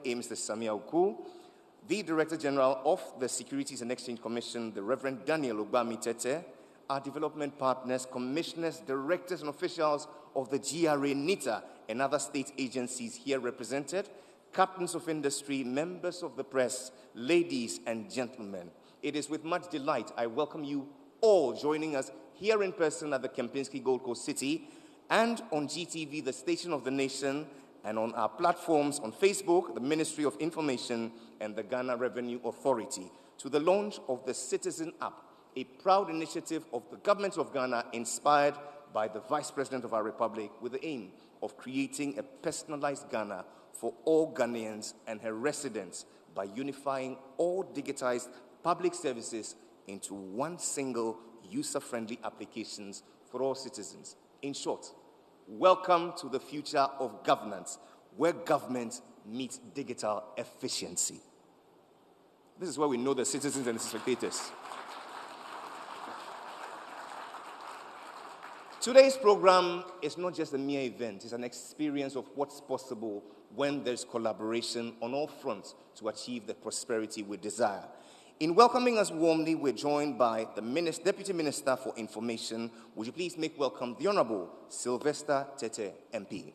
Mr. Samia Oku, the Director General of the Securities and Exchange Commission, the Reverend Daniel Ogbamitete, our development partners, commissioners, directors, and officials of the GRA, NITA, and other state agencies here represented, captains of industry, members of the press, ladies and gentlemen. It is with much delight I welcome you all joining us here in person at the Kempinski Gold Coast City and on GTV, the station of the nation, and on our platforms on Facebook, the Ministry of Information and the Ghana Revenue Authority, to the launch of the CitizenApp, a proud initiative of the government of Ghana inspired by the Vice President of our Republic with the aim of creating a personalized Ghana for all Ghanaians and her residents by unifying all digitized public services into one single user-friendly applications for all citizens. In short, welcome to the future of governance, where government meets digital efficiency. This is where we know the citizens and the spectators. Today's program is not just a mere event, it's an experience of what's possible when there's collaboration on all fronts to achieve the prosperity we desire. In welcoming us warmly, we're joined by the Deputy Minister for Information. Would you please make welcome the Honorable Sylvester Tete, MP.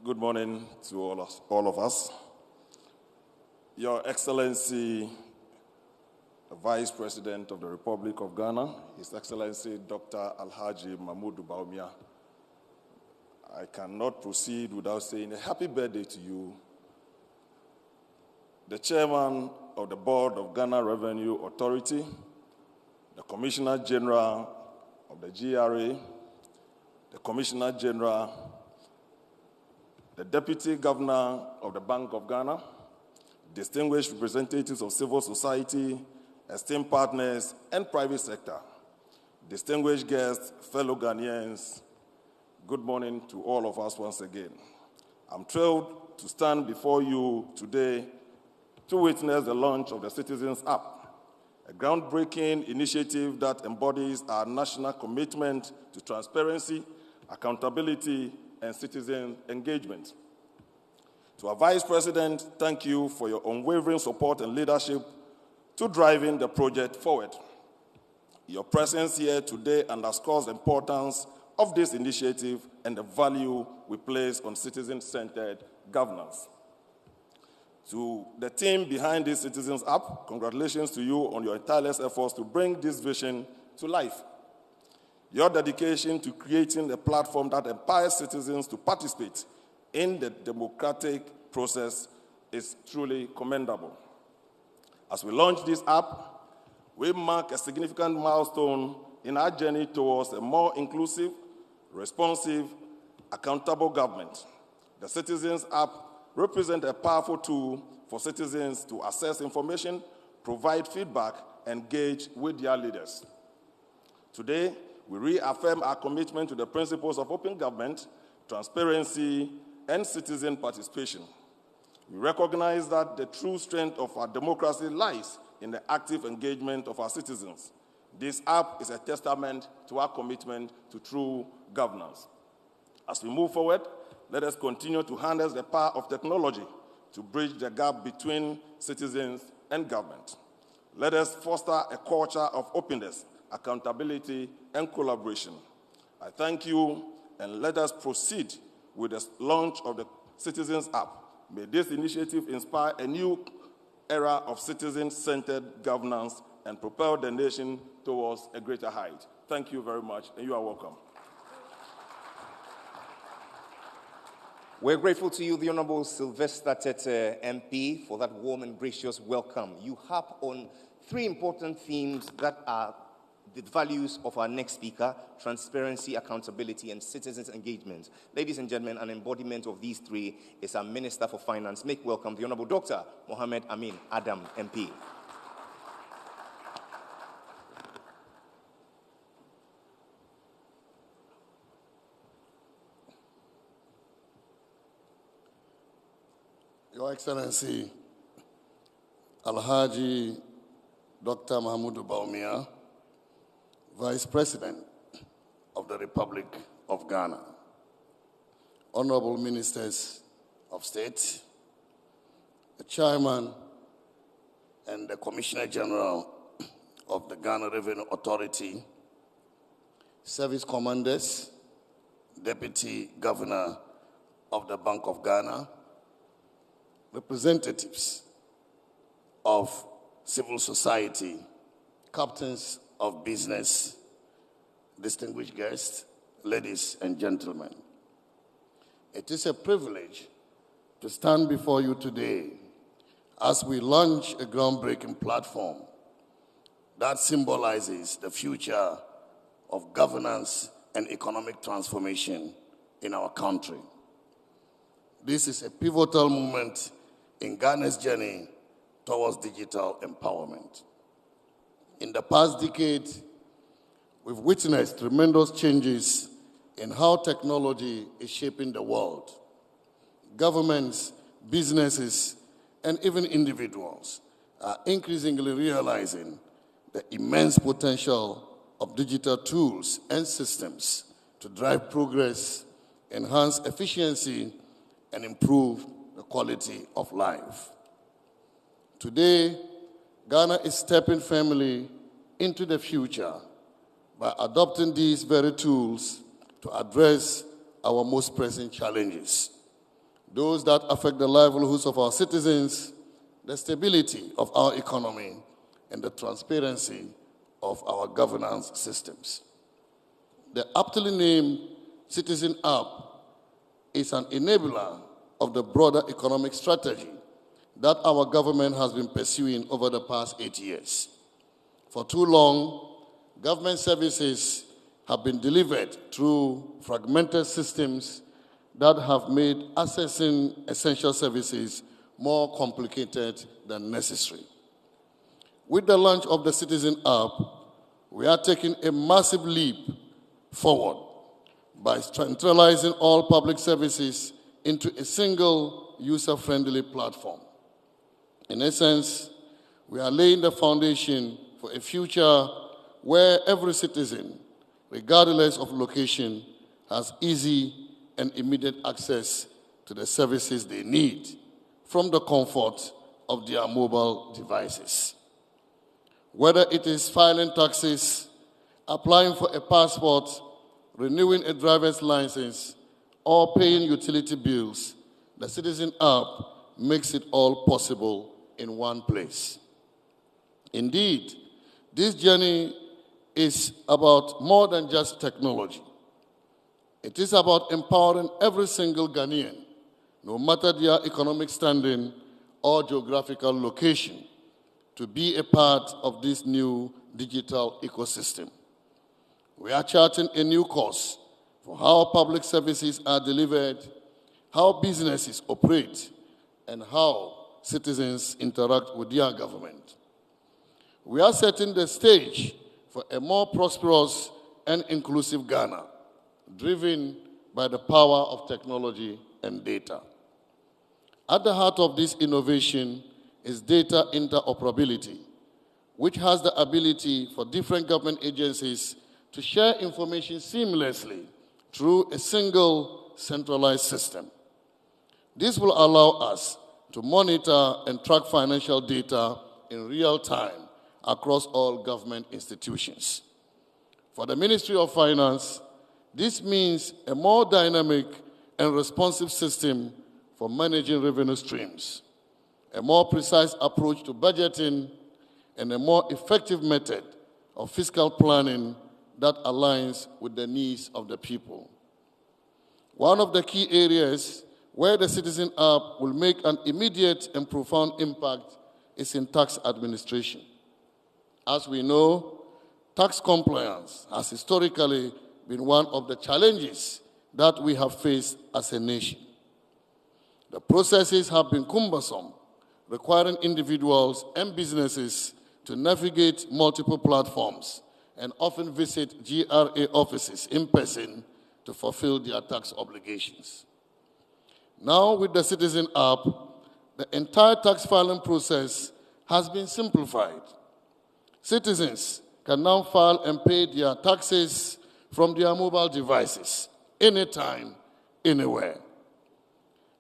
Good morning to all of us. Your Excellency, the Vice President of the Republic of Ghana, His Excellency Dr. Alhaji Mahmoud Bawumia, I cannot proceed without saying a happy birthday to you. The Chairman of the Board of Ghana Revenue Authority, the Commissioner General of the GRA, the Commissioner General, the Deputy Governor of the Bank of Ghana, distinguished representatives of civil society, esteemed partners, and private sector, distinguished guests, fellow Ghanaians, good morning to all of us once again. I'm thrilled to stand before you today to witness the launch of the CitizenApp, a groundbreaking initiative that embodies our national commitment to transparency, accountability, and citizen engagement. To our Vice President, thank you for your unwavering support and leadership to driving the project forward. Your presence here today underscores the importance of this initiative and the value we place on citizen-centered governance. To the team behind this CitizenApp, congratulations to you on your tireless efforts to bring this vision to life. Your dedication to creating a platform that empowers citizens to participate in the democratic process is truly commendable. As we launch this app, we mark a significant milestone in our journey towards a more inclusive, responsive, accountable government. The CitizenApp represents a powerful tool for citizens to access information, provide feedback, and engage with their leaders. Today, we reaffirm our commitment to the principles of open government, transparency, and citizen participation. We recognize that the true strength of our democracy lies in the active engagement of our citizens. This app is a testament to our commitment to true governance. As we move forward, let us continue to harness the power of technology to bridge the gap between citizens and government. Let us foster a culture of openness, accountability, and collaboration. I thank you, and let us proceed with the launch of the CitizenApp. May this initiative inspire a new era of citizen-centered governance and propel the nation towards a greater height. Thank you very much, and you are welcome. We're grateful to you, the Honorable Sylvester Tete, MP, for that warm and gracious welcome. You harp on three important themes that are the values of our next speaker: transparency, accountability, and citizens' engagement. Ladies and gentlemen, an embodiment of these three is our Minister for Finance. Make welcome the Honorable Dr. Mohammed Amin Adam, MP. Your Excellency Alhaji Dr. Mahamudu Bawumia, Vice President of the Republic of Ghana, Honorable Ministers of State, the Chairman and the Commissioner General of the Ghana Revenue Authority, Service Commanders, Deputy Governor of the Bank of Ghana, representatives of civil society, captains of business, distinguished guests, ladies and gentlemen. It is a privilege to stand before you today as we launch a groundbreaking platform that symbolizes the future of governance and economic transformation in our country. This is a pivotal moment in Ghana's journey towards digital empowerment. In the past decade, we've witnessed tremendous changes in how technology is shaping the world. Governments, businesses, and even individuals are increasingly realizing the immense potential of digital tools and systems to drive progress, enhance efficiency, and improve the quality of life. Today, Ghana is stepping firmly into the future by adopting these very tools to address our most pressing challenges, those that affect the livelihoods of our citizens, the stability of our economy, and the transparency of our governance systems. The aptly named CitizenApp is an enabler of the broader economic strategy that our government has been pursuing over the past 8 years. For too long, government services have been delivered through fragmented systems that have made accessing essential services more complicated than necessary. With the launch of the CitizenApp, we are taking a massive leap forward by centralizing all public services into a single user-friendly platform. In essence, we are laying the foundation for a future where every citizen, regardless of location, has easy and immediate access to the services they need from the comfort of their mobile devices. Whether it is filing taxes, applying for a passport, renewing a driver's license, or paying utility bills, the CitizenApp makes it all possible in one place. Indeed, this journey is about more than just technology. It is about empowering every single Ghanaian, no matter their economic standing or geographical location, to be a part of this new digital ecosystem. We are charting a new course for how public services are delivered, how businesses operate, and how citizens interact with their government. We are setting the stage for a more prosperous and inclusive Ghana, driven by the power of technology and data. At the heart of this innovation is data interoperability, which has the ability for different government agencies to share information seamlessly through a single centralized system. This will allow us to monitor and track financial data in real time across all government institutions. For the Ministry of Finance, this means a more dynamic and responsive system for managing revenue streams, a more precise approach to budgeting, and a more effective method of fiscal planning that aligns with the needs of the people. One of the key areas where the CitizenApp will make an immediate and profound impact is in tax administration. As we know, tax compliance has historically been one of the challenges that we have faced as a nation. The processes have been cumbersome, requiring individuals and businesses to navigate multiple platforms and often visit GRA offices in person to fulfill their tax obligations. Now, with the CitizenApp, the entire tax filing process has been simplified. Citizens can now file and pay their taxes from their mobile devices, anytime, anywhere.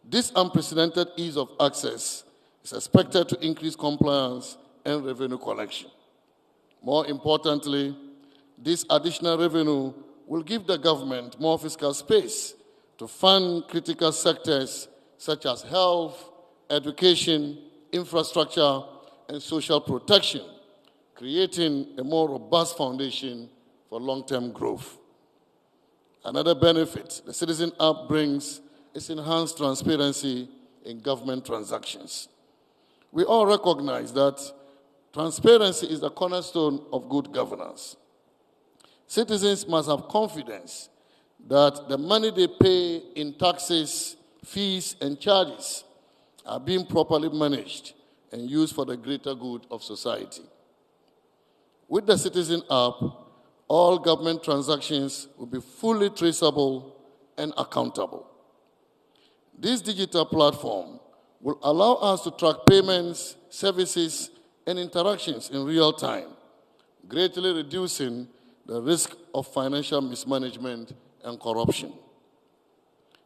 This unprecedented ease of access is expected to increase compliance and revenue collection. More importantly, this additional revenue will give the government more fiscal space to fund critical sectors such as health, education, infrastructure, and social protection, creating a more robust foundation for long-term growth. Another benefit the CitizenApp brings is enhanced transparency in government transactions. We all recognize that transparency is the cornerstone of good governance. Citizens must have confidence that the money they pay in taxes, fees, and charges are being properly managed and used for the greater good of society. With the CitizenApp, all government transactions will be fully traceable and accountable. This digital platform will allow us to track payments, services, and interactions in real time, greatly reducing the risk of financial mismanagement and corruption.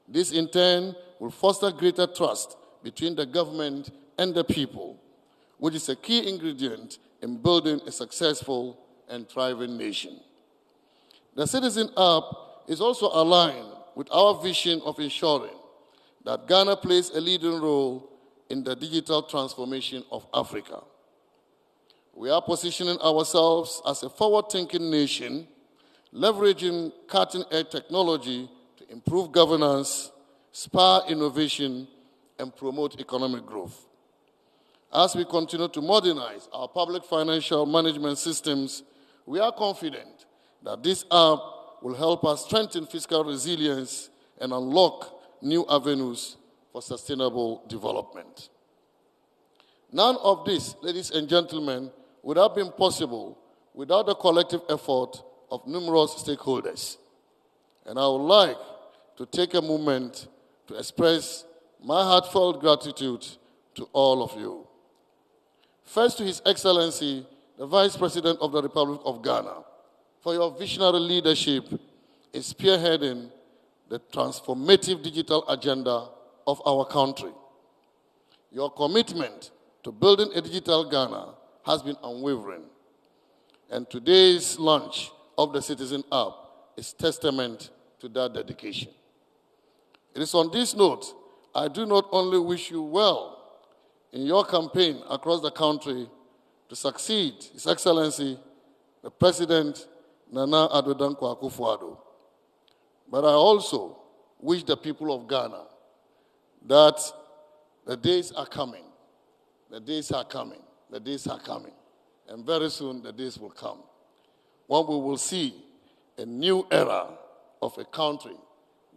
This, in turn, will foster greater trust between the government and the people, which is a key ingredient in building a successful and thriving nation. The CitizenApp is also aligned with our vision of ensuring that Ghana plays a leading role in the digital transformation of Africa. We are positioning ourselves as a forward-thinking nation, leveraging cutting-edge technology to improve governance, spur innovation, and promote economic growth. As we continue to modernize our public financial management systems, we are confident that this app will help us strengthen fiscal resilience and unlock new avenues for sustainable development. None of this, ladies and gentlemen, would have been possible without the collective effort of numerous stakeholders. And I would like to take a moment to express my heartfelt gratitude to all of you. First, to His Excellency, the Vice President of the Republic of Ghana, for your visionary leadership in spearheading the transformative digital agenda of our country. Your commitment to building a digital Ghana has been unwavering, and today's launch of the CitizenApp is testament to that dedication. It is on this note, I do not only wish you well in your campaign across the country to succeed His Excellency, the President Nana Addo Dankwa Akufo-Addo, but I also wish the people of Ghana that the days are coming, the days are coming, the days are coming, and very soon the days will come when we will see a new era of a country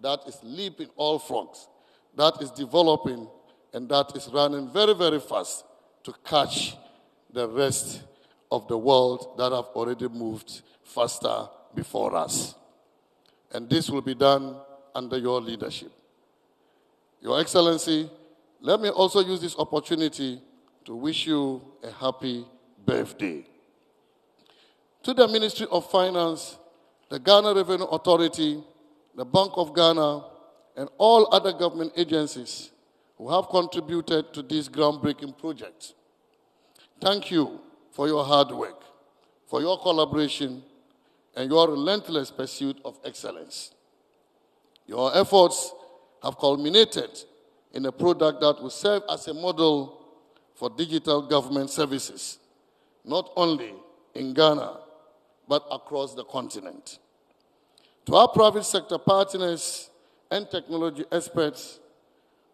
that is leaping all frogs, that is developing, and that is running very, very fast to catch the rest of the world that have already moved faster before us. And this will be done under your leadership. Your Excellency, let me also use this opportunity to wish you a happy birthday. To the Ministry of Finance, the Ghana Revenue Authority, the Bank of Ghana, and all other government agencies who have contributed to this groundbreaking project, thank you for your hard work, for your collaboration, and your relentless pursuit of excellence. Your efforts have culminated in a product that will serve as a model for digital government services, not only in Ghana, but across the continent. To our private sector partners and technology experts,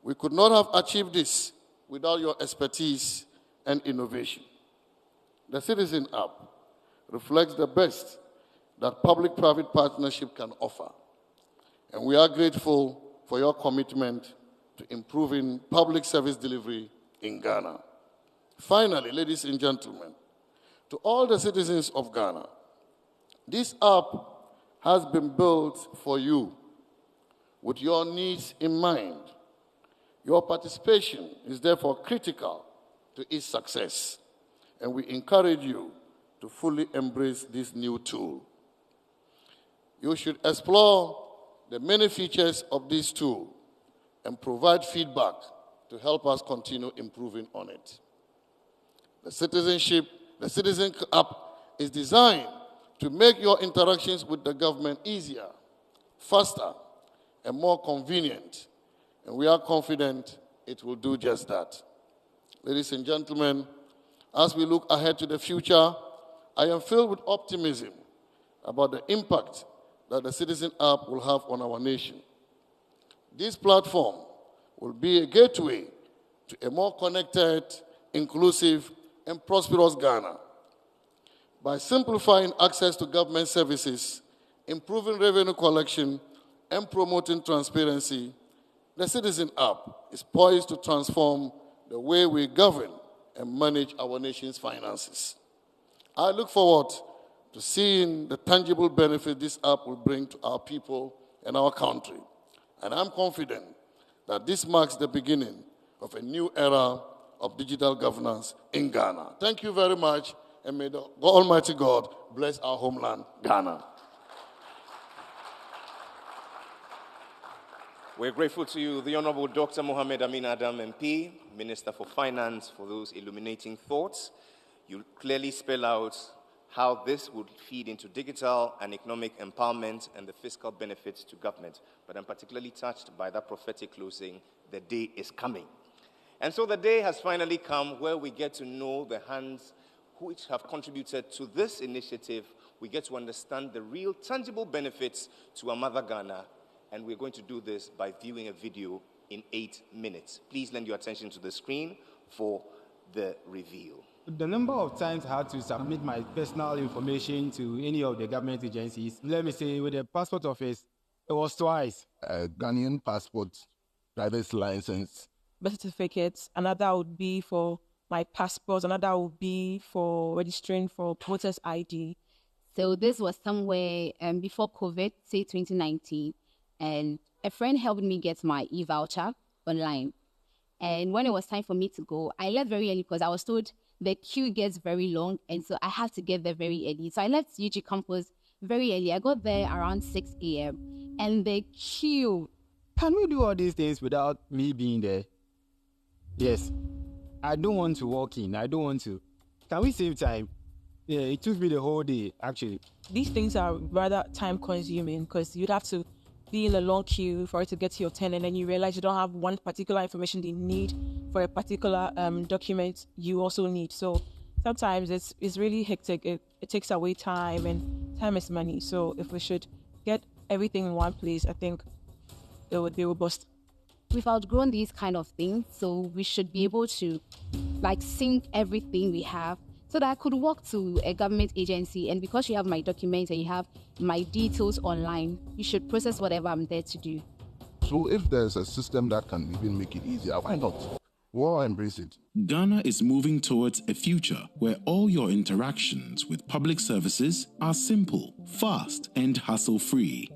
we could not have achieved this without your expertise and innovation. The CitizenApp reflects the best that public-private partnership can offer, and we are grateful for your commitment to improving public service delivery in Ghana. Finally, ladies and gentlemen, to all the citizens of Ghana, this app has been built for you with your needs in mind. Your participation is therefore critical to its success, and we encourage you to fully embrace this new tool. You should explore the many features of this tool and provide feedback to help us continue improving on it. The CitizenApp is designed to make your interactions with the government easier, faster, and more convenient, and we are confident it will do just that. Ladies and gentlemen, as we look ahead to the future, I am filled with optimism about the impact that the CitizenApp will have on our nation. This platform will be a gateway to a more connected, inclusive, and prosperous Ghana. By simplifying access to government services, improving revenue collection, and promoting transparency, the CitizenApp is poised to transform the way we govern and manage our nation's finances. I look forward to seeing the tangible benefit this app will bring to our people and our country. And I'm confident that this marks the beginning of a new era of digital governance in Ghana. Thank you very much, and may the Almighty God bless our homeland, Ghana. We're grateful to you, the Honorable Dr. Mohammed Amin Adam, MP, Minister for Finance, for those illuminating thoughts. You clearly spell out how this would feed into digital and economic empowerment and the fiscal benefits to government. But I'm particularly touched by that prophetic closing, the day is coming. And so the day has finally come where we get to know the hands which have contributed to this initiative. We get to understand the real tangible benefits to our mother Ghana. And we're going to do this by viewing a video in 8 minutes. Please lend your attention to the screen for the reveal. The number of times I had to submit my personal information to any of the government agencies, let me say with the passport office, it was twice. A Ghanaian passport, driver's license. Birth certificates, another would be for my passport, another would be for registering for voters ID. So this was somewhere before COVID, say 2019, and a friend helped me get my e-voucher online. And when it was time for me to go, I left very early because I was told the queue gets very long, and so I had to get there very early. So I left UG campus very early. I got there around 6 a.m. and the queue. Can we do all these things without me being there? Yes. I don't want to walk in. I don't want to. Can we save time? Yeah, it took me the whole day, actually. These things are rather time-consuming because you'd have to be in a long queue for it to get to your turn, and then you realize you don't have one particular information they need for a particular document you also need. So sometimes it's really hectic. It takes away time, and time is money. So if we should get everything in one place, I think it would be robust. We've outgrown these kind of things, so we should be able to sync everything we have so that I could walk to a government agency, and because you have my documents and you have my details online, you should process whatever I'm there to do. So if there's a system that can even make it easier, why not? Well, embrace it. Ghana is moving towards a future where all your interactions with public services are simple, fast, and hassle-free.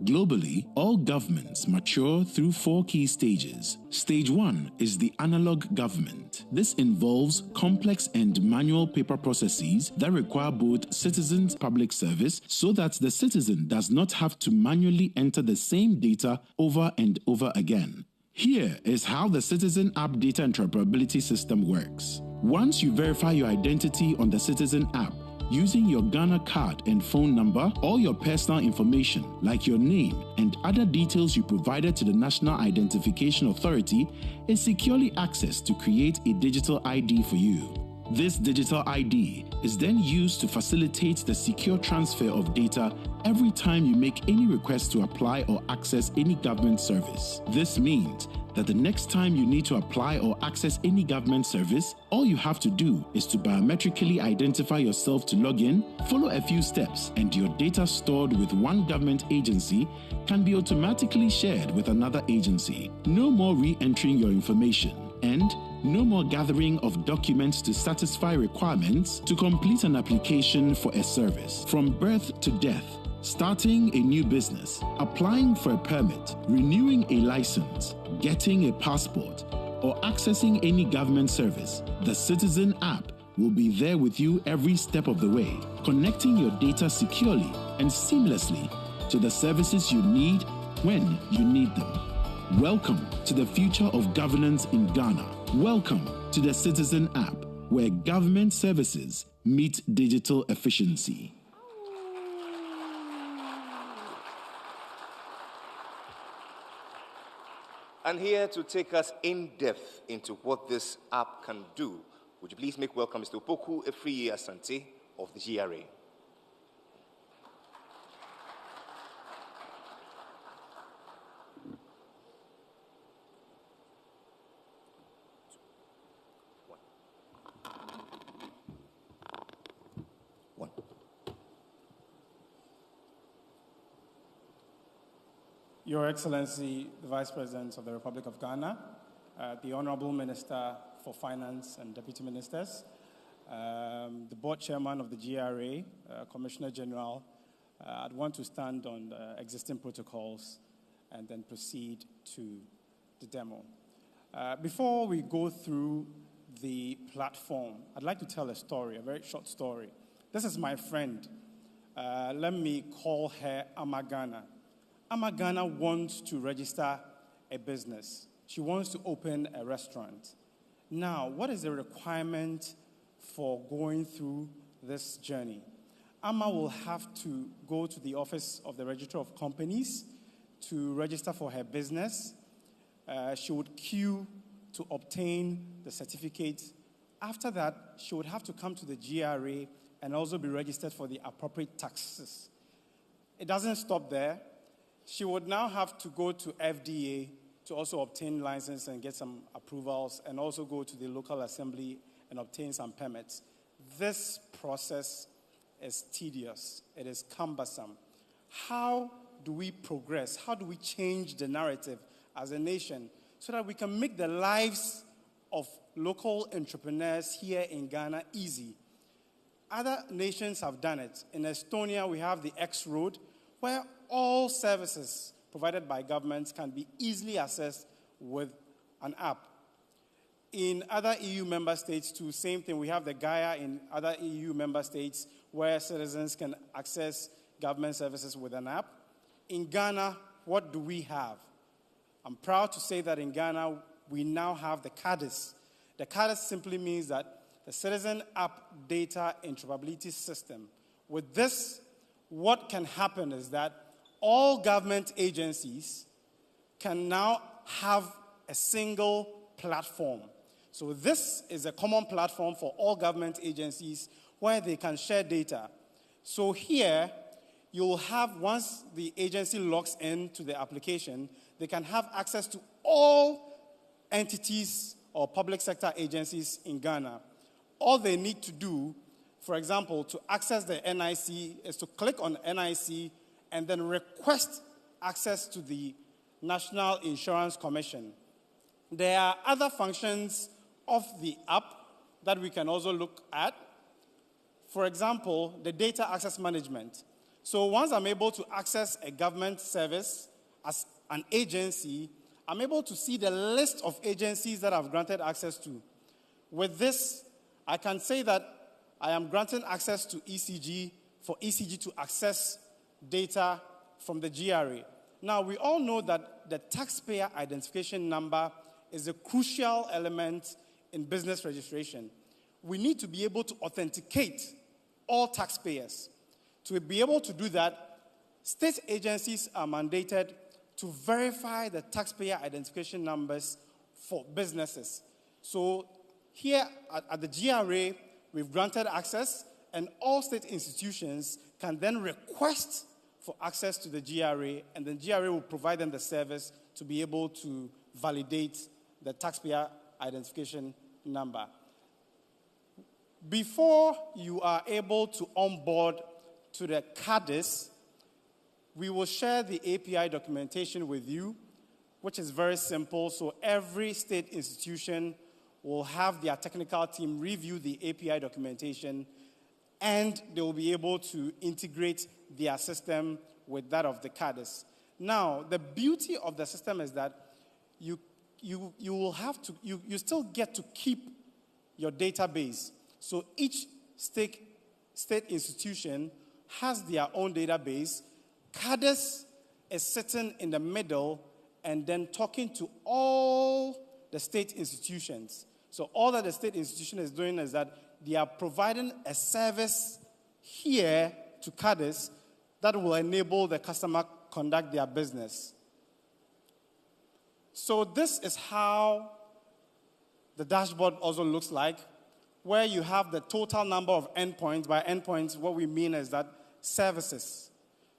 Globally, all governments mature through 4 key stages. Stage 1 is the analog government. This involves complex and manual paper processes that require both citizens' public service so that the citizen does not have to manually enter the same data over and over again. Here is how the CitizenApp data interoperability system works. Once you verify your identity on the CitizenApp, using your Ghana card and phone number, all your personal information like your name and other details you provided to the National Identification Authority is securely accessed to create a digital ID for you. This digital ID is then used to facilitate the secure transfer of data every time you make any request to apply or access any government service. This means that the next time you need to apply or access any government service, all you have to do is to biometrically identify yourself to log in, follow a few steps, and your data stored with one government agency can be automatically shared with another agency. No more re-entering your information, and no more gathering of documents to satisfy requirements to complete an application for a service. From birth to death, starting a new business, applying for a permit, renewing a license, getting a passport, or accessing any government service, the CitizenApp will be there with you every step of the way, connecting your data securely and seamlessly to the services you need when you need them. Welcome to the future of governance in Ghana. Welcome to the Citizen app, where government services meet digital efficiency. And here to take us in depth into what this app can do, would you please make welcome Mr. Opoku Efriye Asante of the GRA. Your Excellency, the Vice President of the Republic of Ghana, the Honorable Minister for Finance and Deputy Ministers, the Board Chairman of the GRA, Commissioner General, I'd want to stand on the existing protocols and then proceed to the demo. Before we go through the platform, I'd like to tell a story, a very short story. This is my friend. Let me call her Amagana. Amagana wants to register a business. She wants to open a restaurant. Now, what is the requirement for going through this journey? Amma will have to go to the office of the Registrar of Companies to register for her business. She would queue to obtain the certificate. After that, she would have to come to the GRA and also be registered for the appropriate taxes. It doesn't stop there. She would now have to go to FDA to also obtain license and get some approvals, and also go to the local assembly and obtain some permits. This process is tedious. It is cumbersome. How do we progress? How do we change the narrative as a nation so that we can make the lives of local entrepreneurs here in Ghana easy? Other nations have done it. In Estonia, we have the X Road, where all services provided by governments can be easily accessed with an app. In other EU member states, too, same thing. We have the Gaia in other EU member states where citizens can access government services with an app. In Ghana, what do we have? I'm proud to say that in Ghana, we now have the CADIS. The CADIS simply means that the Citizen App Data Interoperability System. With this, what can happen is that all government agencies can now have a single platform. So this is a common platform for all government agencies where they can share data. So here, you'll have, once the agency logs into the application, they can have access to all entities or public sector agencies in Ghana. All they need to do, for example, to access the NIC is to click on NIC and then request access to the National Insurance Commission. There are other functions of the app that we can also look at. For example, the data access management. So once I'm able to access a government service as an agency, I'm able to see the list of agencies that I've granted access to. With this, I can say that I am granting access to ECG for ECG to access data from the GRA. Now, we all know that the taxpayer identification number is a crucial element in business registration. We need to be able to authenticate all taxpayers. To be able to do that, state agencies are mandated to verify the taxpayer identification numbers for businesses. So here at the GRA, we've granted access, and all state institutions can then request for access to the GRA, and the GRA will provide them the service to be able to validate the taxpayer identification number. Before you are able to onboard to the CADIS, we will share the API documentation with you, which is very simple. So every state institution will have their technical team review the API documentation, and they will be able to integrate their system with that of the CADIS. Now, the beauty of the system is that you will have to, you still get to keep your database. So each state institution has their own database. CADIS is sitting in the middle and then talking to all the state institutions. So all that the state institution is doing is that they are providing a service here to CADIS that will enable the customer conduct their business. So this is how the dashboard also looks like, where you have the total number of endpoints. By endpoints, what we mean is that services.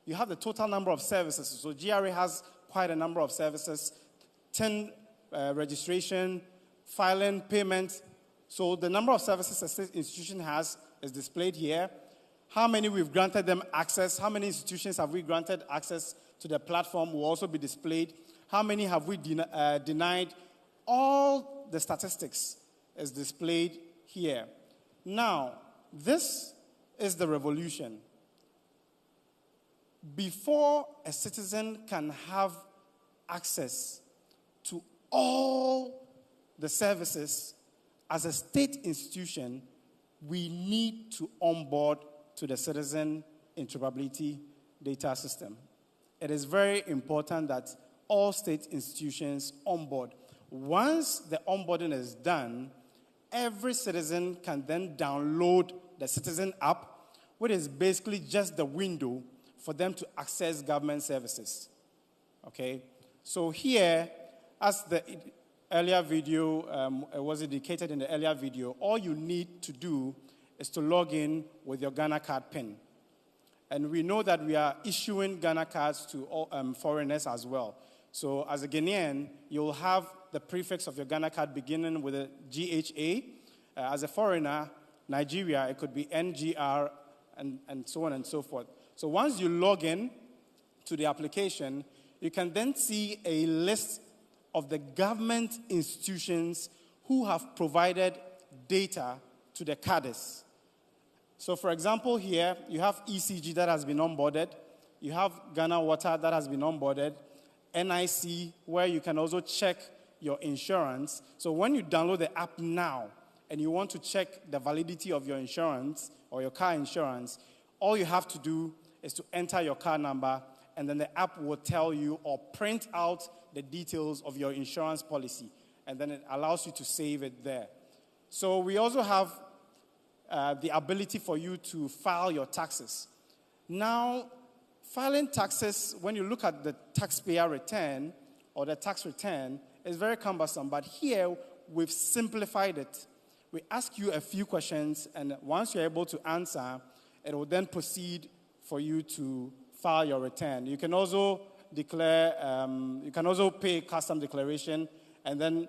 You have the total number of services. So GRA has quite a number of services, 10 registration, filing, payment. So the number of services a state institution has is displayed here. How many we've granted them access, how many institutions have we granted access to the platform will also be displayed. How many have we denied? All the statistics is displayed here. Now, this is the revolution. Before a citizen can have access to all the services as a state institution, we need to onboard to the citizen interoperability data system. It is very important that all state institutions onboard. Once the onboarding is done, every citizen can then download the CitizenApp, which is basically just the window for them to access government services. Okay? So here, as the earlier video was indicated in the earlier video, all you need to do is to log in with your Ghana card PIN. And we know that we are issuing Ghana cards to all, foreigners as well. So as a Ghanaian, you'll have the prefix of your Ghana card beginning with a GHA. As a foreigner, Nigeria, it could be NGR, and so on and so forth. So once you log in to the application, you can then see a list of the government institutions who have provided data to the CADIS. So for example here, you have ECG that has been onboarded. You have Ghana Water that has been onboarded. NIC, where you can also check your insurance. So when you download the app now and you want to check the validity of your insurance or your car insurance, all you have to do is to enter your car number, and then the app will tell you or print out the details of your insurance policy, and then it allows you to save it there. So we also have the ability for you to file your taxes. Now, filing taxes, when you look at the taxpayer return or the tax return, is very cumbersome, but here we've simplified it. We ask you a few questions, and once you're able to answer, it will then proceed for you to file your return. You can also declare, you can also pay custom declaration, and then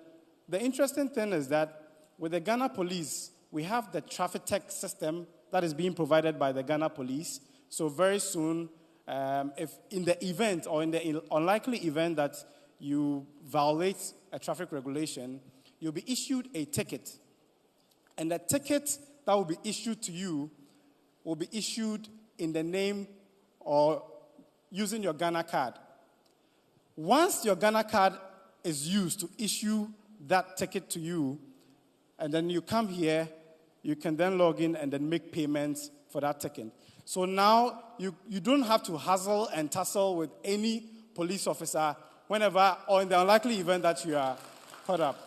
the interesting thing is that with the Ghana Police, we have the traffic tech system that is being provided by the Ghana Police. So very soon, if in the event or in the unlikely event that you violate a traffic regulation, you'll be issued a ticket. And the ticket that will be issued to you will be issued in the name or using your Ghana card. Once your Ghana card is used to issue that ticket to you, and then you come here, you can then log in and then make payments for that ticket. So now you don't have to hustle and tussle with any police officer whenever or in the unlikely event that you are caught up.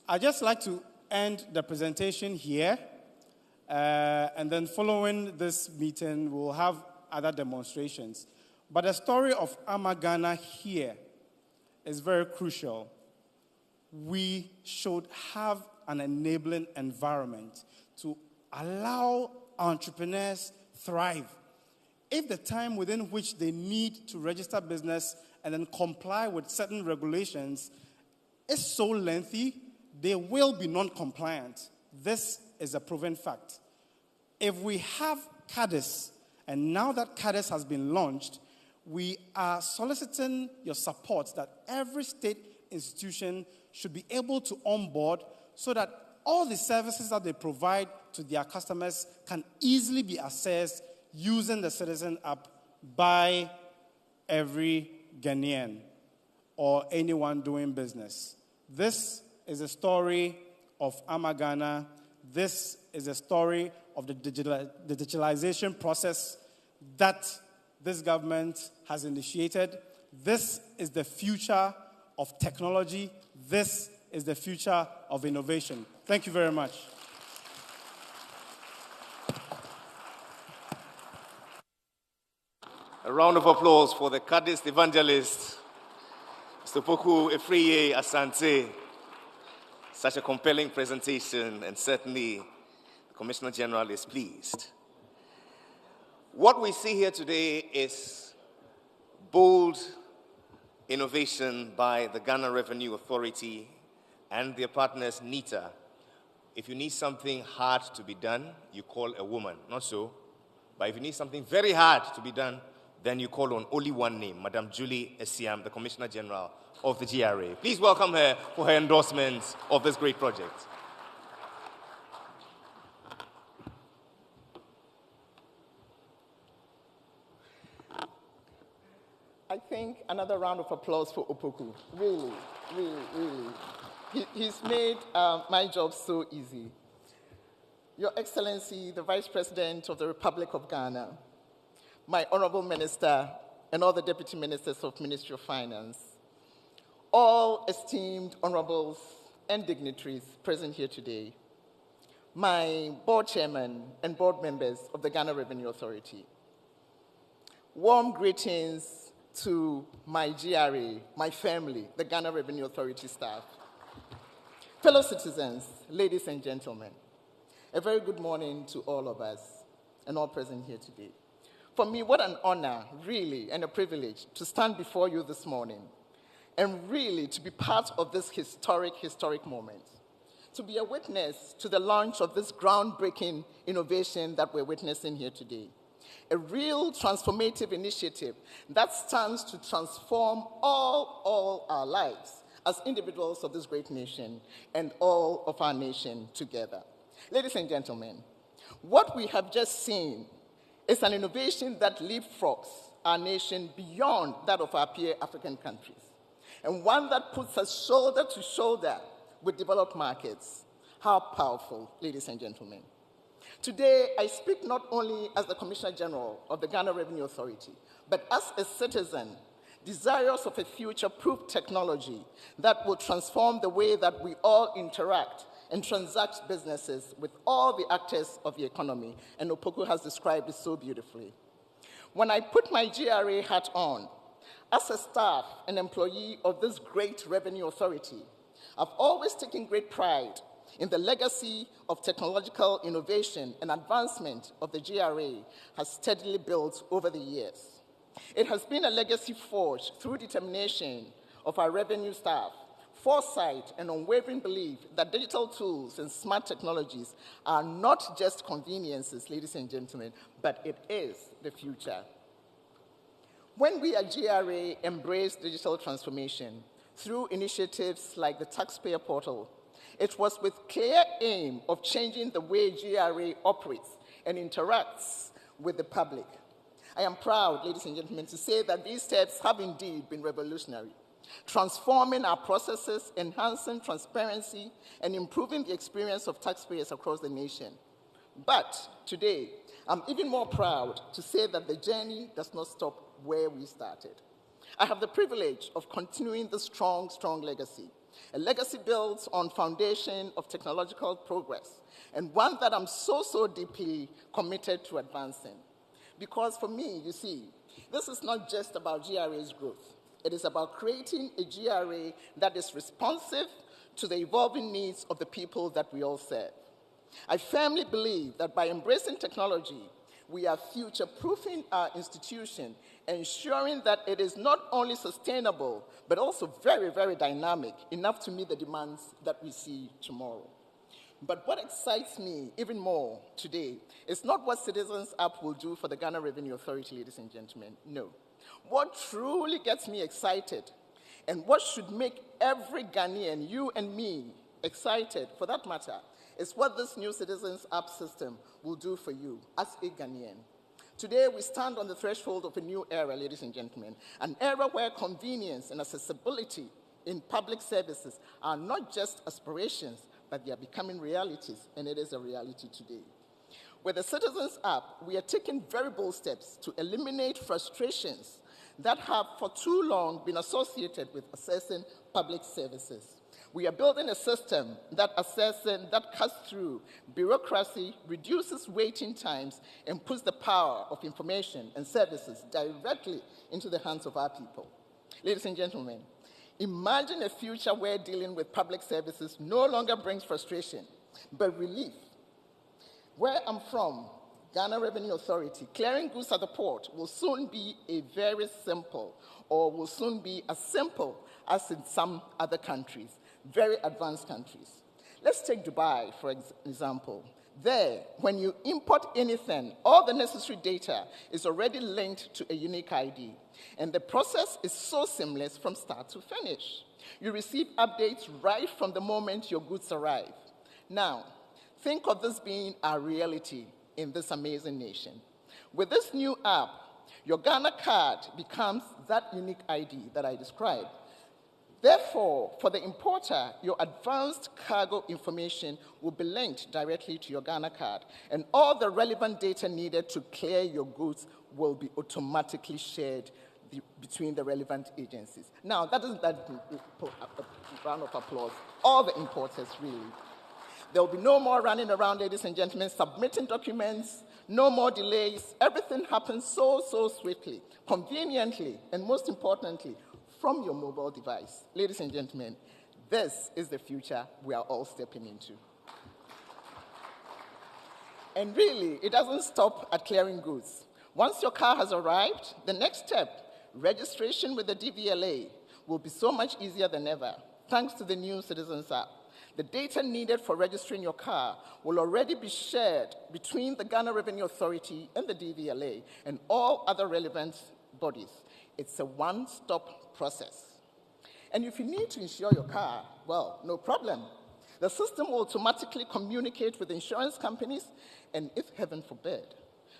I'd just like to end the presentation here, and then following this meeting, we'll have other demonstrations. But the story of Ghana here is very crucial. We should have an enabling environment to allow entrepreneurs thrive. If the time within which they need to register business and then comply with certain regulations is so lengthy, they will be non-compliant. This is a proven fact. If we have CADIS, and now that CADIS has been launched, we are soliciting your support that every state institution should be able to onboard so that all the services that they provide to their customers can easily be accessed using the CitizenApp by every Ghanaian or anyone doing business. This is a story of Amagana. This is a story of the digitalization process that this government has initiated. This is the future of technology. This is the future of innovation. Thank you very much. A round of applause for the Kadist evangelist, Mr. Poku Efriye Asante. Such a compelling presentation, and certainly the Commissioner General is pleased. What we see here today is bold innovation by the Ghana Revenue Authority and their partners, NITA. If you need something hard to be done, you call a woman, not so. But if you need something very hard to be done, then you call on only one name, Madam Julie Esiam, the Commissioner General of the GRA. Please welcome her for her endorsement of this great project. I think another round of applause for Opoku. Really, really, really. He's made my job so easy. Your Excellency, the Vice President of the Republic of Ghana, my Honorable Minister, and all the Deputy Ministers of Ministry of Finance, all esteemed honorables and dignitaries present here today, my board chairman and board members of the Ghana Revenue Authority, warm greetings to my GRA, my family, the Ghana Revenue Authority staff, fellow citizens, ladies and gentlemen, a very good morning to all of us and all present here today. For me, what an honor, really, and a privilege to stand before you this morning and really to be part of this historic moment, to be a witness to the launch of this groundbreaking innovation that we're witnessing here today. A real transformative initiative that stands to transform all our lives as individuals of this great nation and all of our nation together. Ladies and gentlemen, what we have just seen is an innovation that leapfrogs our nation beyond that of our peer African countries, and one that puts us shoulder to shoulder with developed markets. How powerful, ladies and gentlemen. Today, I speak not only as the Commissioner General of the Ghana Revenue Authority, but as a citizen desirous of a future-proof technology that will transform the way that we all interact and transact businesses with all the actors of the economy, and Opoku has described it so beautifully. When I put my GRA hat on, as a staff and employee of this great revenue authority, I've always taken great pride in the legacy of technological innovation and advancement of the GRA has steadily built over the years. It has been a legacy forged through determination of our revenue staff, foresight, and unwavering belief that digital tools and smart technologies are not just conveniences, ladies and gentlemen, but it is the future. When we at GRA embrace digital transformation through initiatives like the Taxpayer Portal, it was with clear aim of changing the way GRA operates and interacts with the public. I am proud, ladies and gentlemen, to say that these steps have indeed been revolutionary, transforming our processes, enhancing transparency, and improving the experience of taxpayers across the nation. But today, I'm even more proud to say that the journey does not stop where we started. I have the privilege of continuing this strong legacy, a legacy built on foundation of technological progress, and one that I'm so deeply committed to advancing. Because for me, you see, this is not just about GRA's growth. It is about creating a GRA that is responsive to the evolving needs of the people that we all serve. I firmly believe that by embracing technology, we are future-proofing our institution, ensuring that it is not only sustainable, but also very dynamic, enough to meet the demands that we see tomorrow. But what excites me even more today is not what CitizenApp will do for the Ghana Revenue Authority, ladies and gentlemen, no. What truly gets me excited, and what should make every Ghanaian, you and me, excited, for that matter, is what this new CitizenApp system will do for you as a Ghanaian. Today, we stand on the threshold of a new era, ladies and gentlemen, an era where convenience and accessibility in public services are not just aspirations, but they are becoming realities, and it is a reality today. With the Citizens App, we are taking very bold steps to eliminate frustrations that have for too long been associated with accessing public services. We are building a system that cuts through bureaucracy, reduces waiting times, and puts the power of information and services directly into the hands of our people. Ladies and gentlemen, imagine a future where dealing with public services no longer brings frustration, but relief. Where I'm from, Ghana Revenue Authority, clearing goods at the port will soon be will soon be as simple as in some other countries, very advanced countries. Let's take Dubai, for example. There, when you import anything, all the necessary data is already linked to a unique ID, and the process is so seamless from start to finish. You receive updates right from the moment your goods arrive. Now, think of this being our reality in this amazing nation. With this new app, your Ghana card becomes that unique ID that I described. Therefore, for the importer, your advanced cargo information will be linked directly to your Ghana card, and all the relevant data needed to clear your goods will be automatically shared between the relevant agencies. Now, that isn't a round of applause. All the importers, really. There will be no more running around, ladies and gentlemen, submitting documents, no more delays. Everything happens so swiftly, conveniently, and most importantly, from your mobile device. Ladies and gentlemen, this is the future we are all stepping into. And really, it doesn't stop at clearing goods. Once your car has arrived, the next step, registration with the DVLA, will be so much easier than ever, thanks to the new Citizens App. The data needed for registering your car will already be shared between the Ghana Revenue Authority and the DVLA and all other relevant bodies. It's a one-stop process. And if you need to insure your car, well, no problem. The system will automatically communicate with insurance companies, and if heaven forbid,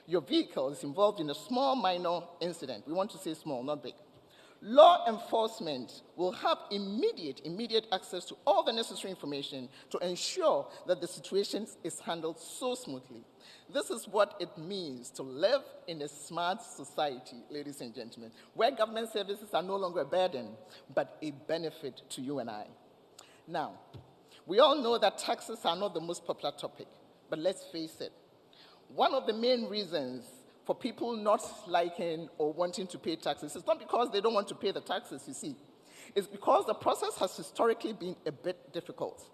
your vehicle is involved in a small, minor incident. We want to say small, not big. Law enforcement will have immediate access to all the necessary information to ensure that the situation is handled so smoothly. This is what it means to live in a smart society, ladies and gentlemen, where government services are no longer a burden, but a benefit to you and I. Now, we all know that taxes are not the most popular topic, but let's face it. One of the main reasons for people not liking or wanting to pay taxes, it's not because they don't want to pay the taxes, you see. It's because the process has historically been a bit difficult.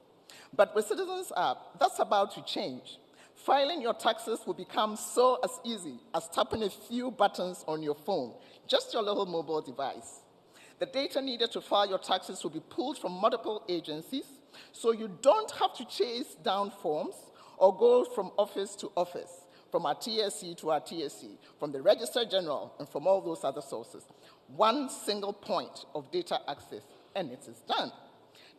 But with Citizens App, that's about to change. Filing your taxes will become so as easy as tapping a few buttons on your phone, just your little mobile device. The data needed to file your taxes will be pulled from multiple agencies, so you don't have to chase down forms or go from office to office, from our TSC to our TSC, from the Register General, and from all those other sources. One single point of data access, and it is done.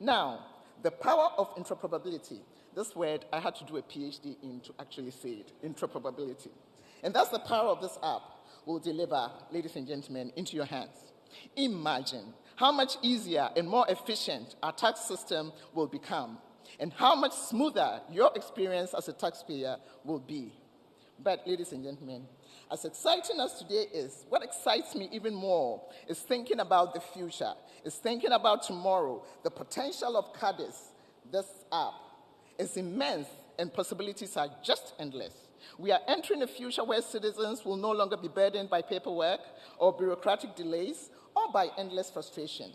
Now, the power of interoperability. This word, I had to do a PhD in to actually say it, interoperability. And that's the power of this app will deliver, ladies and gentlemen, into your hands. Imagine how much easier and more efficient our tax system will become, and how much smoother your experience as a taxpayer will be. But, ladies and gentlemen, as exciting as today is, what excites me even more is thinking about the future, is thinking about tomorrow. The potential of CADIS, this app, is immense, and possibilities are just endless. We are entering a future where citizens will no longer be burdened by paperwork or bureaucratic delays or by endless frustration.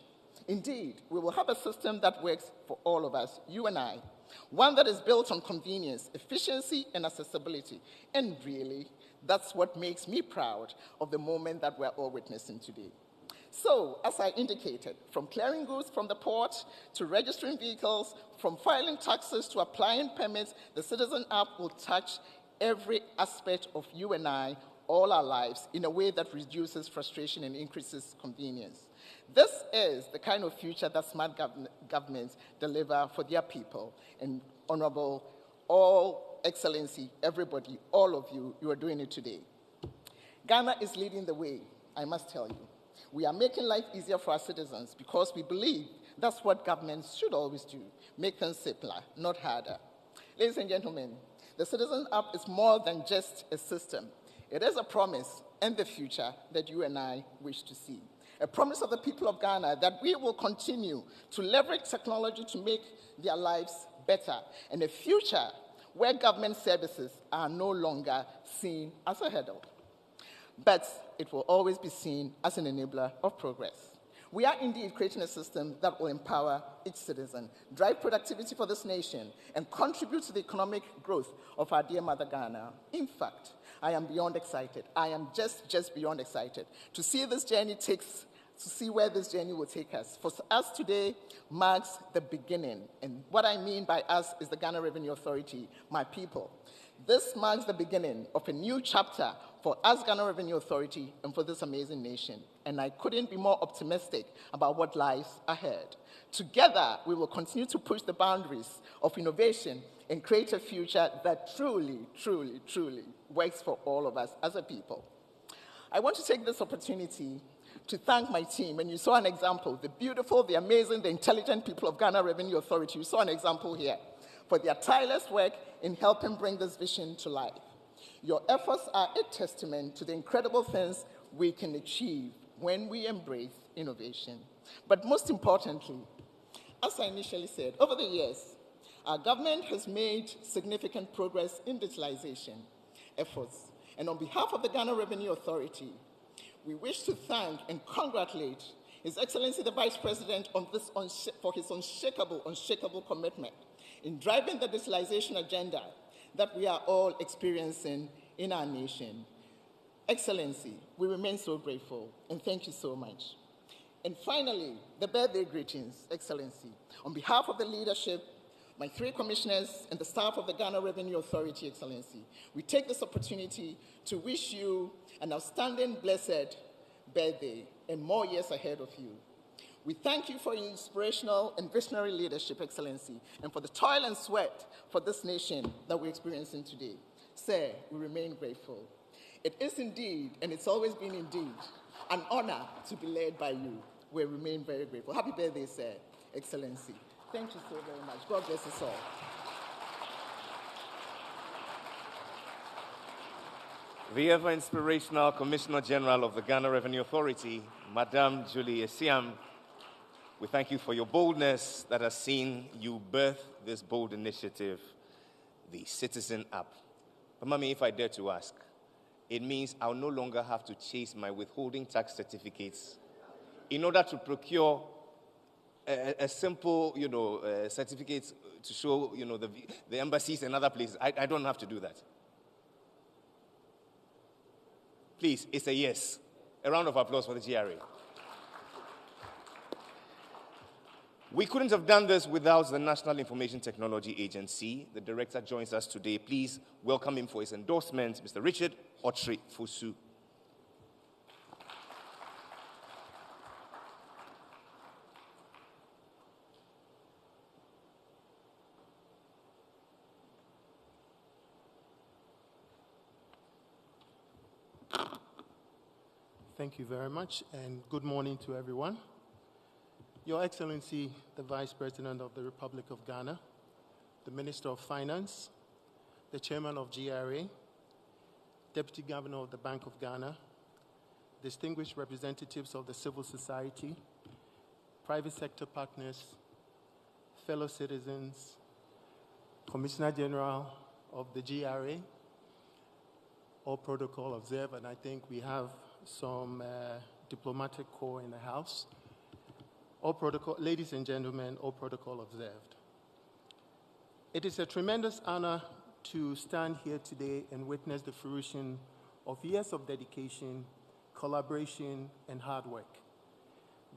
Indeed, we will have a system that works for all of us, you and I, one that is built on convenience, efficiency, and accessibility. And really, that's what makes me proud of the moment that we're all witnessing today. So, as I indicated, from clearing goods from the port to registering vehicles, from filing taxes to applying permits, the Citizen App will touch every aspect of you and I, all our lives, in a way that reduces frustration and increases convenience. This is the kind of future that smart governments deliver for their people. And Honorable, all Excellency, everybody, all of you, you are doing it today. Ghana is leading the way, I must tell you. We are making life easier for our citizens because we believe That's what governments should always do, make things simpler, not harder. Ladies and gentlemen, the CitizenApp is more than just a system. It is a promise and the future that you and I wish to see. A promise of the people of Ghana that we will continue to leverage technology to make their lives better, and a future where government services are no longer seen as a hurdle, but it will always be seen as an enabler of progress. We are indeed creating a system that will empower each citizen, drive productivity for this nation, and contribute to the economic growth of our dear mother Ghana. In fact, I am beyond excited. I am just beyond excited to see where this journey will take us. For us today marks the beginning. And what I mean by us is the Ghana Revenue Authority, my people. This marks the beginning of a new chapter for us, Ghana Revenue Authority, and for this amazing nation. And I couldn't be more optimistic about what lies ahead. Together, we will continue to push the boundaries of innovation and create a future that truly, truly, truly works for all of us as a people. I want to take this opportunity to thank my team. And you saw an example, the beautiful, the amazing, the intelligent people of Ghana Revenue Authority. You saw an example here for their tireless work in helping bring this vision to life. Your efforts are a testament to the incredible things we can achieve when we embrace innovation. But most importantly, as I initially said, over the years, our government has made significant progress in digitalization efforts. And on behalf of the Ghana Revenue Authority, we wish to thank and congratulate His Excellency the Vice President for his unshakable commitment in driving the digitalization agenda that we are all experiencing in our nation. Excellency, we remain so grateful, and thank you so much. And finally, the birthday greetings, Excellency. On behalf of the leadership, my 3 commissioners, and the staff of the Ghana Revenue Authority, Excellency, we take this opportunity to wish you an outstanding, blessed birthday and more years ahead of you. We thank you for your inspirational and visionary leadership, Excellency, and for the toil and sweat for this nation that we're experiencing today. Sir, we remain grateful. It is indeed, and it's always been indeed, an honor to be led by you. We remain very grateful. Happy birthday, sir, Excellency. Thank you so very much. God bless us all. The ever-inspirational Commissioner General of the Ghana Revenue Authority, Madam Julie Esiam, we thank you for your boldness that has seen you birth this bold initiative, the CitizenApp. But Mami, if I dare to ask, it means I'll no longer have to chase my withholding tax certificates in order to procure a simple, certificate to show, the embassies and other places. I don't have to do that. Please, it's a yes. A round of applause for the GRA. We couldn't have done this without the National Information Technology Agency. The director joins us today. Please welcome him for his endorsement, Mr. Richard Otri Fosu. Thank you very much, and good morning to everyone. Your Excellency, the Vice President of the Republic of Ghana, the Minister of Finance, the Chairman of GRA, Deputy Governor of the Bank of Ghana, distinguished representatives of the civil society, private sector partners, fellow citizens, Commissioner General of the GRA, all protocol observed, and I think we have some diplomatic corps in the house. All protocol, ladies and gentlemen, all protocol observed. It is a tremendous honor to stand here today and witness the fruition of years of dedication, collaboration, and hard work.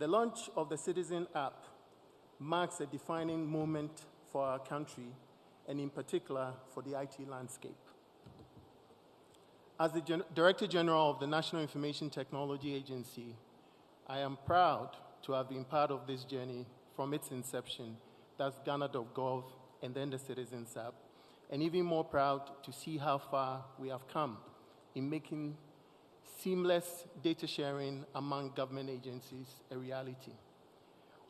The launch of the CitizenApp marks a defining moment for our country, and in particular for the IT landscape. As the Director General of the National Information Technology Agency, I am proud to have been part of this journey from its inception, that's Ghana.gov and then the CitizenApp, and even more proud to see how far we have come in making seamless data sharing among government agencies a reality.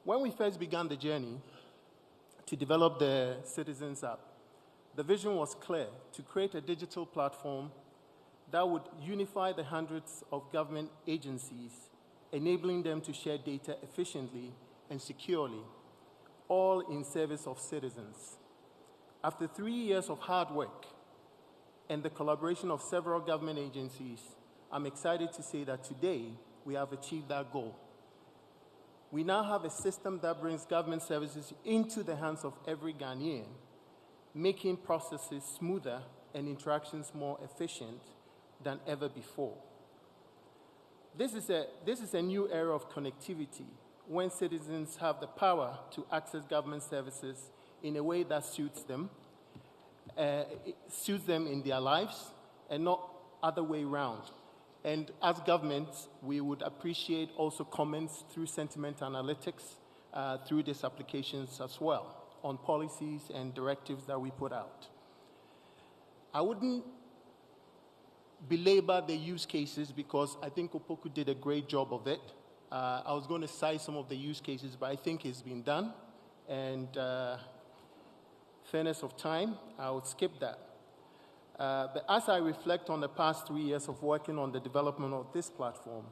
When we first began the journey to develop the CitizenApp, the vision was clear: to create a digital platform that would unify the hundreds of government agencies, enabling them to share data efficiently and securely, all in service of citizens. After 3 years of hard work and the collaboration of several government agencies, I'm excited to say that today we have achieved that goal. We now have a system that brings government services into the hands of every Ghanaian, making processes smoother and interactions more efficient than ever before. This is a new era of connectivity, when citizens have the power to access government services in a way that suits them in their lives, and not other way around. And as governments, we would appreciate also comments through sentiment analytics through these applications as well, on policies and directives that we put out. I wouldn't belabor the use cases because I think Opoku did a great job of it. I was going to cite some of the use cases, but I think it's been done. And fairness of time, I would skip that. But as I reflect on the past 3 years of working on the development of this platform,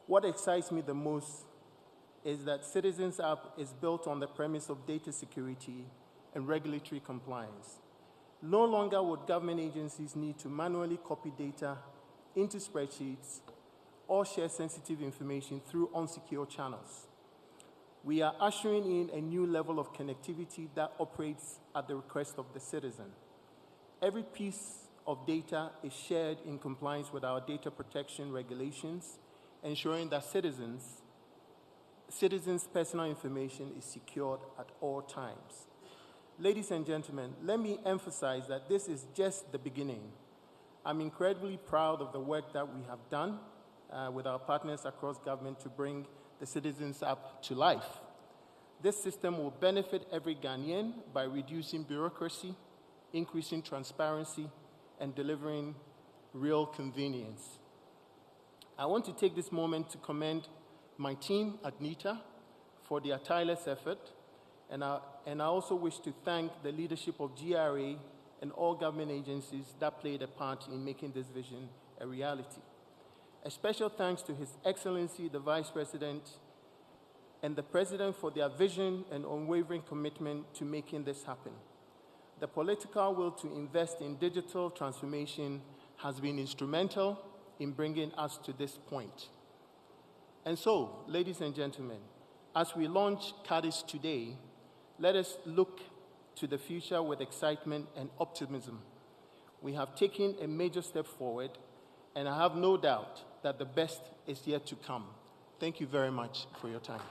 what excites me the most is that CitizenApp is built on the premise of data security and regulatory compliance. No longer would government agencies need to manually copy data into spreadsheets or share sensitive information through unsecure channels. We are ushering in a new level of connectivity that operates at the request of the citizen. Every piece of data is shared in compliance with our data protection regulations, ensuring that citizens' personal information is secured at all times. Ladies and gentlemen, let me emphasize that this is just the beginning. I'm incredibly proud of the work that we have done with our partners across government to bring the CitizenApp to life. This system will benefit every Ghanaian by reducing bureaucracy, increasing transparency, and delivering real convenience. I want to take this moment to commend my team at NITA for their tireless effort, and I also wish to thank the leadership of GRA and all government agencies that played a part in making this vision a reality. A special thanks to His Excellency, the Vice President, and the President for their vision and unwavering commitment to making this happen. The political will to invest in digital transformation has been instrumental in bringing us to this point. And so, ladies and gentlemen, as we launch CADIS today, let us look to the future with excitement and optimism. We have taken a major step forward, and I have no doubt that the best is yet to come. Thank you very much for your time.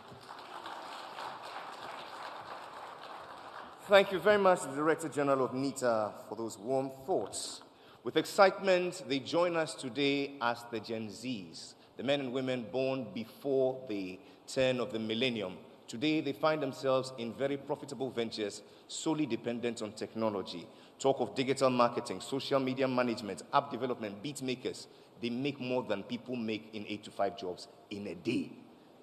Thank you very much, the Director General of NITA, for those warm thoughts. With excitement, they join us today as the Gen Zs, the men and women born before the turn of the millennium. Today, they find themselves in very profitable ventures, solely dependent on technology. Talk of digital marketing, social media management, app development, beat makers. They make more than people make in 8 to 5 jobs in a day.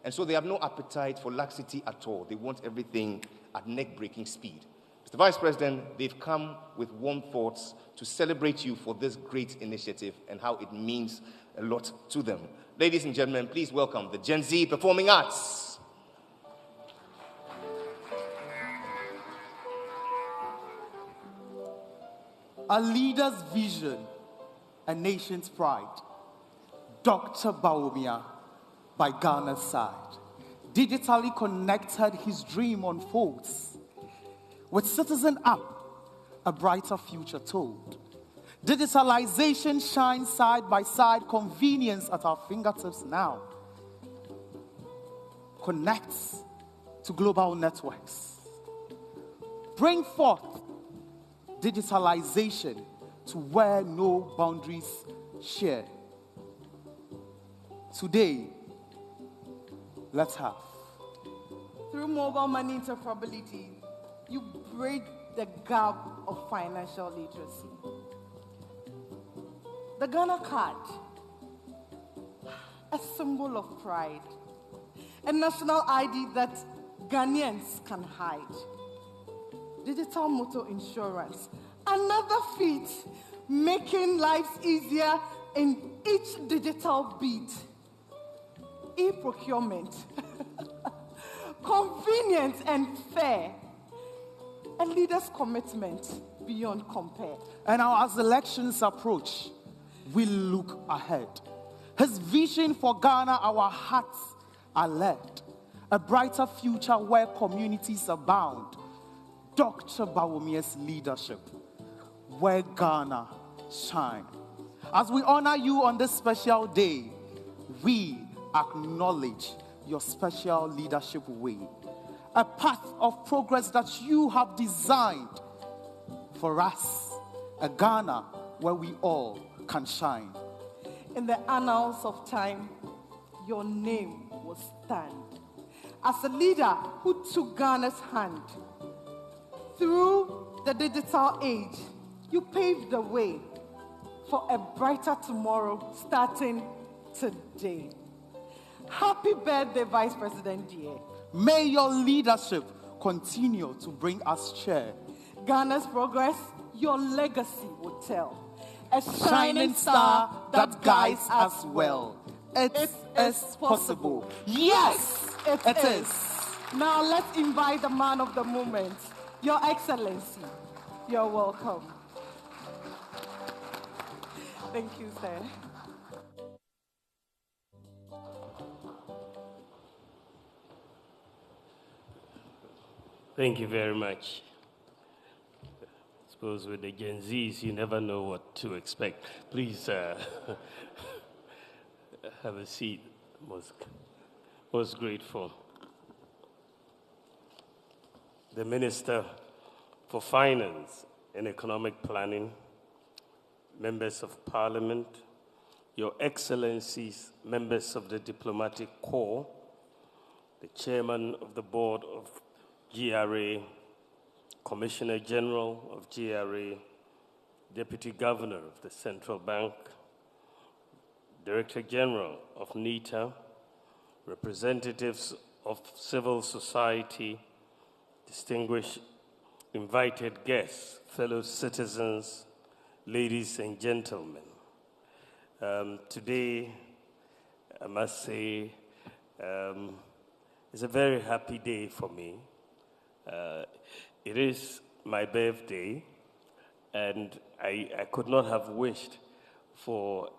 And so they have no appetite for laxity at all. They want everything at neck-breaking speed. Mr. Vice President, they've come with warm thoughts to celebrate you for this great initiative and how it means a lot to them. Ladies and gentlemen, please welcome the Gen Z Performing Arts. A leader's vision, a nation's pride. Dr. Bawumia, by Ghana's side, digitally connected, his dream unfolds. With CitizenApp, a brighter future told. Digitalization shines side by side, convenience at our fingertips now. Connects to global networks. Bring forth digitalization to where no boundaries share. Today, let's have. Through mobile money interoperability, you break the gap of financial literacy. The Ghana card, a symbol of pride, a national ID that Ghanaians can hide. Digital motor insurance, another feat, making lives easier in each digital beat. E-procurement, convenient and fair, a leader's commitment beyond compare. And now, as elections approach, we look ahead. His vision for Ghana, our hearts are led. A brighter future where communities abound. Dr. Bawumia's leadership, where Ghana shine. As we honor you on this special day, we acknowledge your special leadership way. A path of progress that you have designed for us, a Ghana where we all can shine. In the annals of time, your name will stand as a leader who took Ghana's hand. Through the digital age, you paved the way for a brighter tomorrow starting today. Happy birthday, Vice President dear. May your leadership continue to bring us cheer. Ghana's progress, your legacy will tell. A shining star that guides us well. It is possible. Yes, it is. Now let's invite the man of the moment, Your Excellency. You're welcome. Thank you, sir. Thank you very much. I suppose with the Gen Zs, you never know what to expect. Please have a seat. Most grateful. The Minister for Finance and Economic Planning, members of Parliament, Your Excellencies, members of the Diplomatic Corps, the Chairman of the Board of GRA, Commissioner General of GRA, Deputy Governor of the Central Bank, Director General of NITA, representatives of civil society, distinguished invited guests, fellow citizens, ladies and gentlemen. Today, I must say, it's a very happy day for me. It is my birthday, and I could not have wished for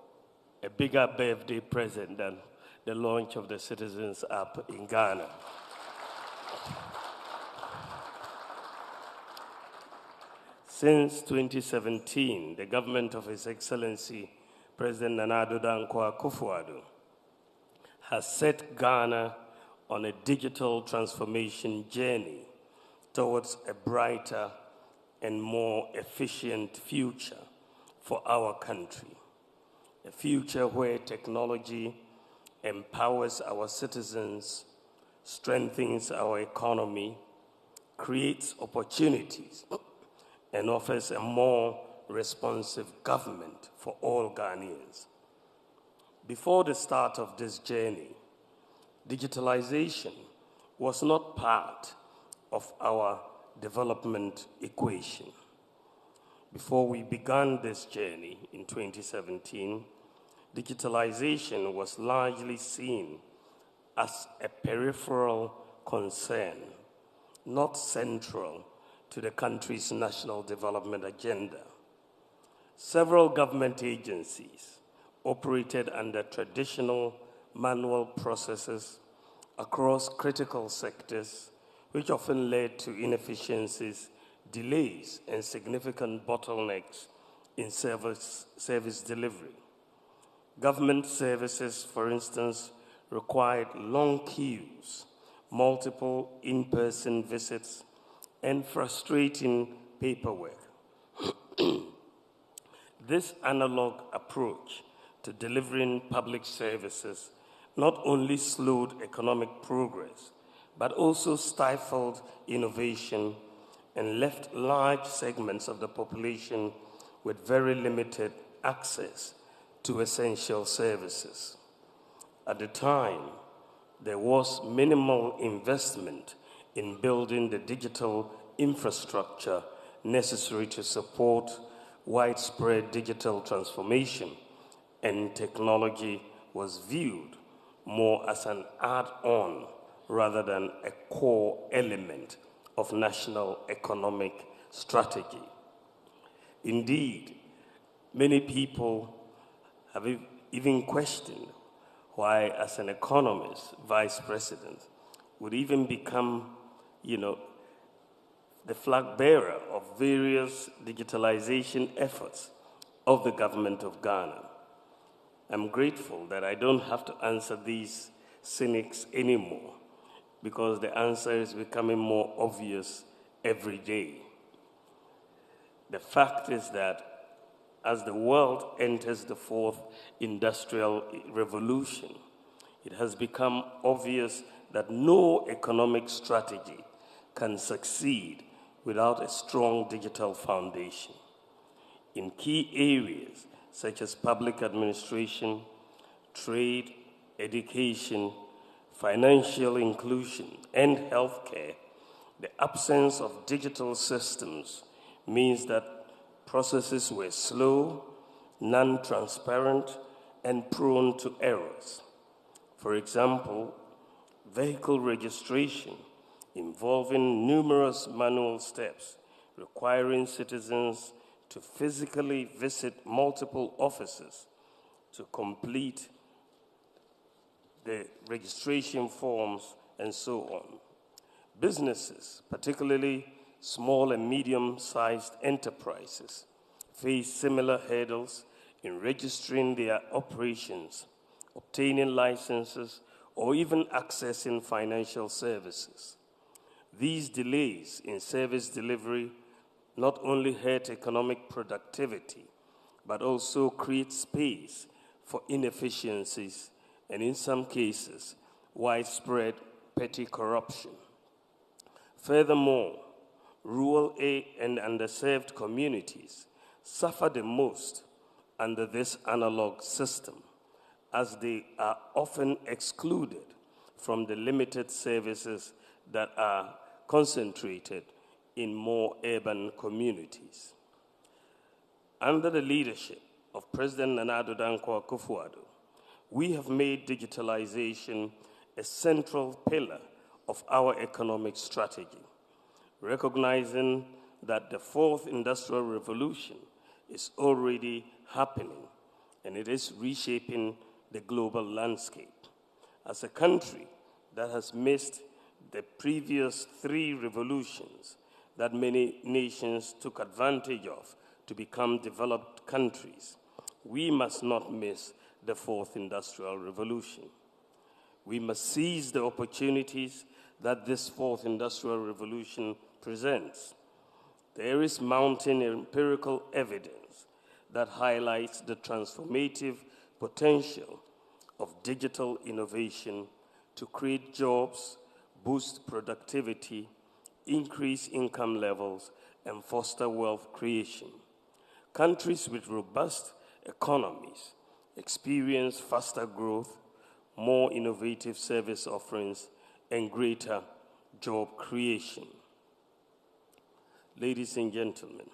a bigger birthday present than the launch of the CitizenApp in Ghana. Since 2017, the government of His Excellency President Nana Addo Dankwa Akufo-Addo has set Ghana on a digital transformation journey towards a brighter and more efficient future for our country. A future where technology empowers our citizens, strengthens our economy, creates opportunities, and offers a more responsive government for all Ghanaians. Before the start of this journey, digitalization was not part of our development equation. Before we began this journey in 2017, digitalization was largely seen as a peripheral concern, not central to the country's national development agenda. Several government agencies operated under traditional manual processes across critical sectors, which often led to inefficiencies, delays, and significant bottlenecks in service delivery. Government services, for instance, required long queues, multiple in-person visits, and frustrating paperwork. This analog approach to delivering public services not only slowed economic progress, but also stifled innovation and left large segments of the population with very limited access to essential services. At the time, there was minimal investment in building the digital infrastructure necessary to support widespread digital transformation, and technology was viewed more as an add-on rather than a core element of national economic strategy. Indeed, many people have even questioned why, as an economist, vice president would even become, the flag bearer of various digitalization efforts of the government of Ghana. I'm grateful that I don't have to answer these cynics anymore, because the answer is becoming more obvious every day. The fact is that as the world enters the fourth industrial revolution, it has become obvious that no economic strategy can succeed without a strong digital foundation. In key areas such as public administration, trade, education, financial inclusion, and healthcare, the absence of digital systems means that processes were slow, non-transparent, and prone to errors. For example, vehicle registration involving numerous manual steps requiring citizens to physically visit multiple offices to complete the registration forms and so on. Businesses, particularly small and medium-sized enterprises, face similar hurdles in registering their operations, obtaining licenses, or even accessing financial services. These delays in service delivery not only hurt economic productivity, but also create space for inefficiencies and, in some cases, widespread petty corruption. Furthermore, rural and underserved communities suffer the most under this analog system, as they are often excluded from the limited services that are concentrated in more urban communities. Under the leadership of President Nana Addo Dankwa Akufo-Addo, we have made digitalization a central pillar of our economic strategy, recognizing that the fourth industrial revolution is already happening and it is reshaping the global landscape. As a country that has missed the previous three revolutions that many nations took advantage of to become developed countries, we must not miss the fourth industrial revolution. We must seize the opportunities that this fourth industrial revolution presents. There is mounting empirical evidence that highlights the transformative potential of digital innovation to create jobs, boost productivity, increase income levels, and foster wealth creation. Countries with robust economies experience faster growth, more innovative service offerings, and greater job creation. Ladies and gentlemen,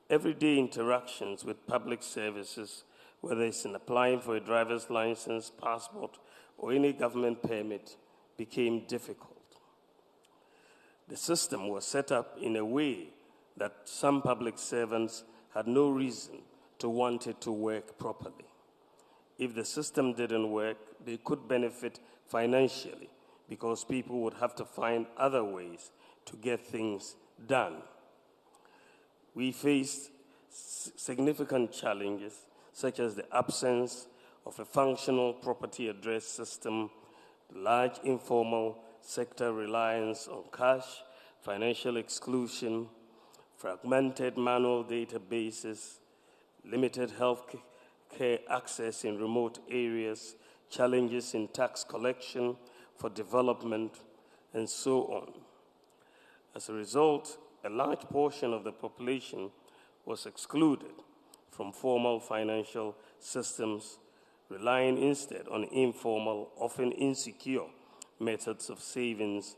everyday interactions with public services, whether it's in applying for a driver's license, passport, or any government permit, became difficult. The system was set up in a way that some public servants had no reason to want it to work properly. If the system didn't work, they could benefit financially because people would have to find other ways to get things done. We faced significant challenges, such as the absence of a functional property address system, large informal sector reliance on cash, financial exclusion, fragmented manual databases, limited health care access in remote areas, challenges in tax collection for development, and so on. As a result, a large portion of the population was excluded from formal financial systems, relying instead on informal, often insecure methods of savings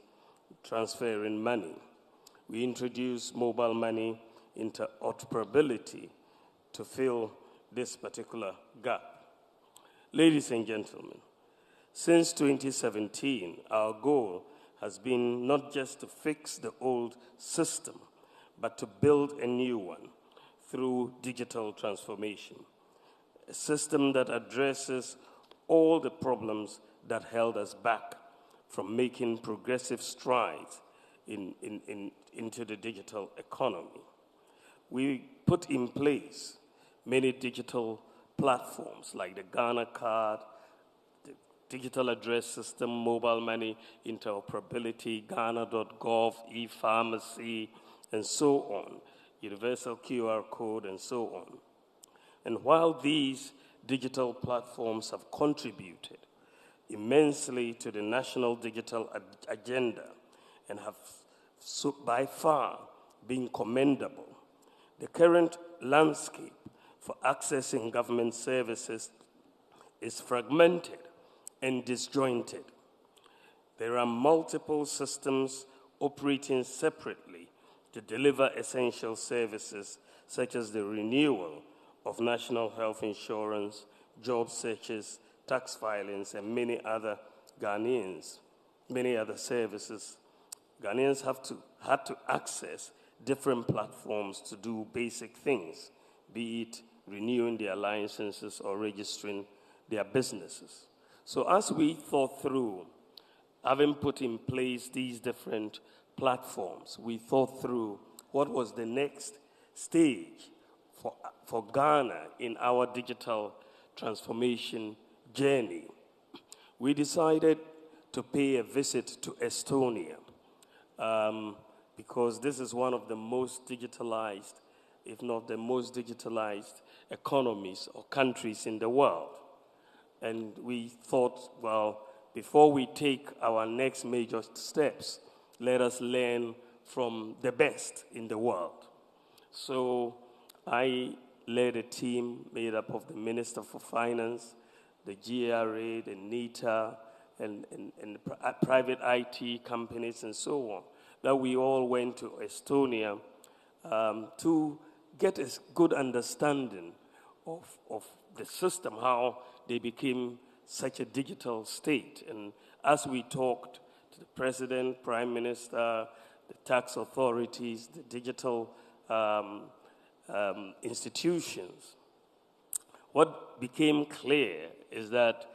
transferring money. We introduced mobile money interoperability to fill this particular gap. Ladies and gentlemen, since 2017, our goal has been not just to fix the old system, but to build a new one through digital transformation, a system that addresses all the problems that held us back from making progressive strides into the digital economy. We put in place many digital platforms like the Ghana card, the digital address system, mobile money interoperability, Ghana.gov, e-pharmacy, and so on, universal QR code, and so on. And while these digital platforms have contributed immensely to the national digital agenda and have by far been commendable, the current landscape for accessing government services is fragmented and disjointed. There are multiple systems operating separately to deliver essential services such as the renewal of national health insurance, job searches, tax filings, and many other services. Ghanaians had to access different platforms to do basic things, be it renewing their licenses or registering their businesses. So as we thought through, having put in place these different platforms, we thought through what was the next stage for Ghana in our digital transformation journey. We decided to pay a visit to Estonia because this is one of the most digitalized, if not the most digitalized economies or countries in the world. And we thought, well, before we take our next major steps, let us learn from the best in the world. So I led a team made up of the Minister for Finance, the GRA, the NITA, and private IT companies and so on, that we all went to Estonia to get a good understanding of the system, how they became such a digital state. And as we talked to the President, Prime Minister, the tax authorities, the digital institutions, what became clear is that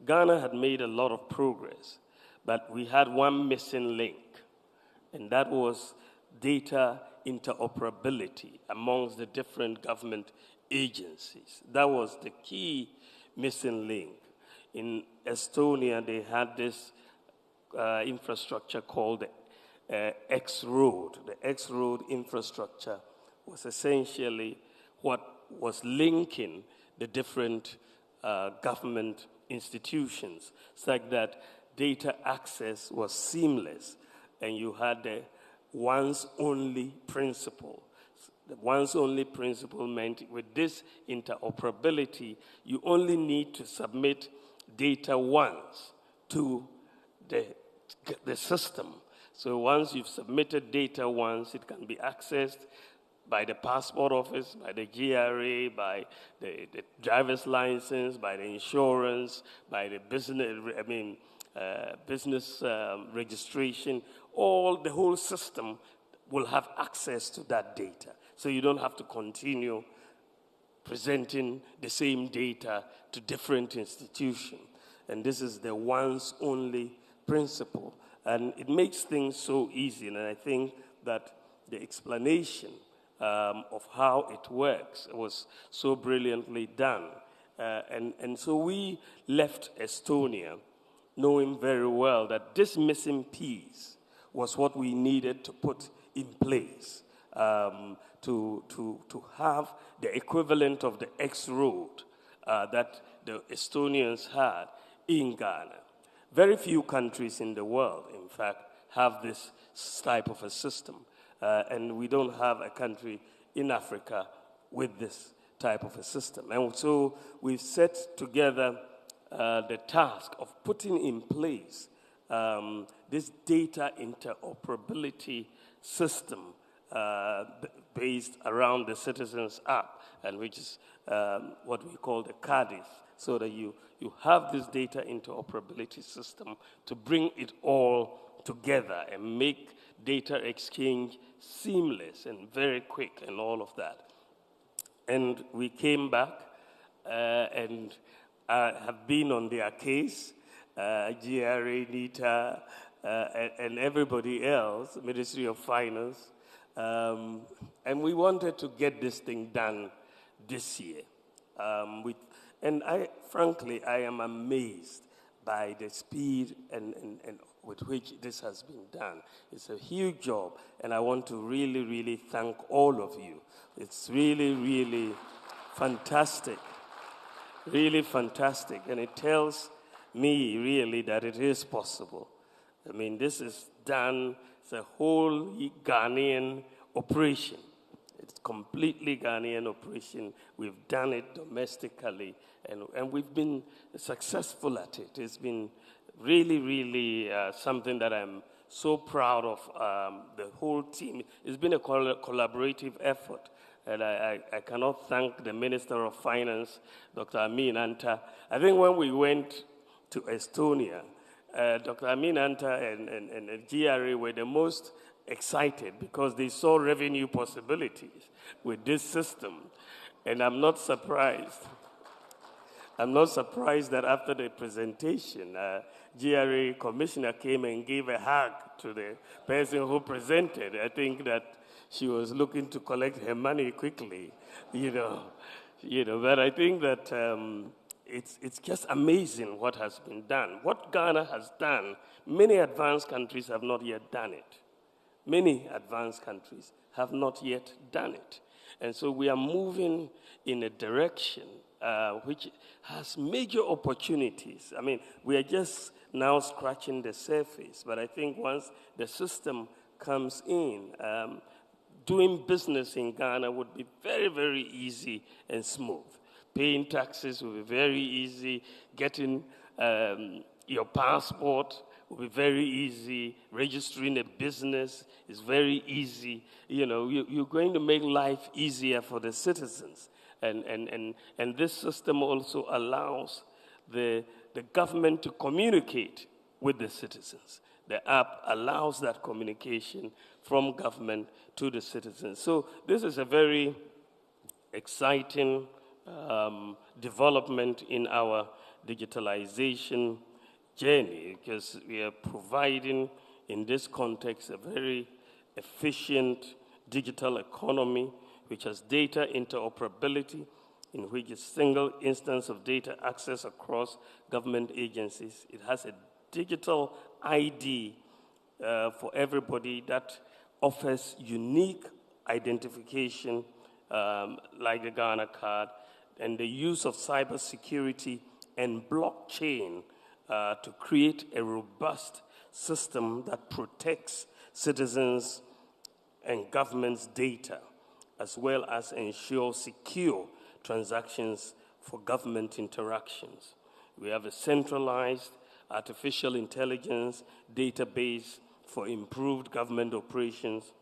Ghana had made a lot of progress, but we had one missing link, and that was data interoperability amongst the different government agencies. That was the key missing link. In Estonia, they had this infrastructure called the X-Road. The X-Road infrastructure was essentially what was linking the different government institutions, such that data access was seamless, and you had the once only principle. The once only principle meant with this interoperability, you only need to submit data once to the system. So once you've submitted data once, it can be accessed by the passport office, by the GRA, by the driver's license, by the insurance, by the business registration. The whole system will have access to that data. So you don't have to continue presenting the same data to different institutions. And this is the once only principle. And it makes things so easy. And I think that the explanation of how it works was so brilliantly done. And so we left Estonia knowing very well that this missing piece was what we needed to put in place to have the equivalent of the X-Road that the Estonians had in Ghana. Very few countries in the world, in fact, have this type of a system. And we don't have a country in Africa with this type of a system. And so we've set together the task of putting in place this data interoperability system based around the CitizenApp, and which is what we call the CADIS, so that you have this data interoperability system to bring it all together and make data exchange seamless and very quick and all of that. And we came back and have been on their case, GRA, NITA, and everybody else, Ministry of Finance, and we wanted to get this thing done this year. And frankly, I am amazed by the speed and with which this has been done. It's a huge job, and I want to really, really thank all of you. It's really, really fantastic, really fantastic, and it tells me really that it is possible. I mean, this is done, it's a whole Ghanaian operation. It's completely Ghanaian operation. We've done it domestically, and we've been successful at it. It's been really, really something that I'm so proud of, the whole team. It's been a collaborative effort, and I cannot thank the Minister of Finance, Dr. Amin Anta. I think when we went to Estonia, Dr. Amin Anta and the GRA were the most excited because they saw revenue possibilities with this system. And I'm not surprised. I'm not surprised that after the presentation, GRA commissioner came and gave a hug to the person who presented. I think that she was looking to collect her money quickly, But I think that it's just amazing what has been done. What Ghana has done, many advanced countries have not yet done it. Many advanced countries have not yet done it. And so we are moving in a direction which has major opportunities. I mean, we are just now scratching the surface, but I think once the system comes in, doing business in Ghana would be very, very easy and smooth. Paying taxes will be very easy. Getting your passport will be very easy. Registering a business is very easy. You're going to make life easier for the citizens. And this system also allows the government to communicate with the citizens. The app allows that communication from government to the citizens. So this is a very exciting development in our digitalization journey, because we are providing, in this context, a very efficient digital economy which has data interoperability, in which a single instance of data access across government agencies. It has a digital ID for everybody that offers unique identification, like the Ghana card, and the use of cybersecurity and blockchain to create a robust system that protects citizens and government's data, as well as ensure secure transactions for government interactions. We have a centralized artificial intelligence database for improved government operations,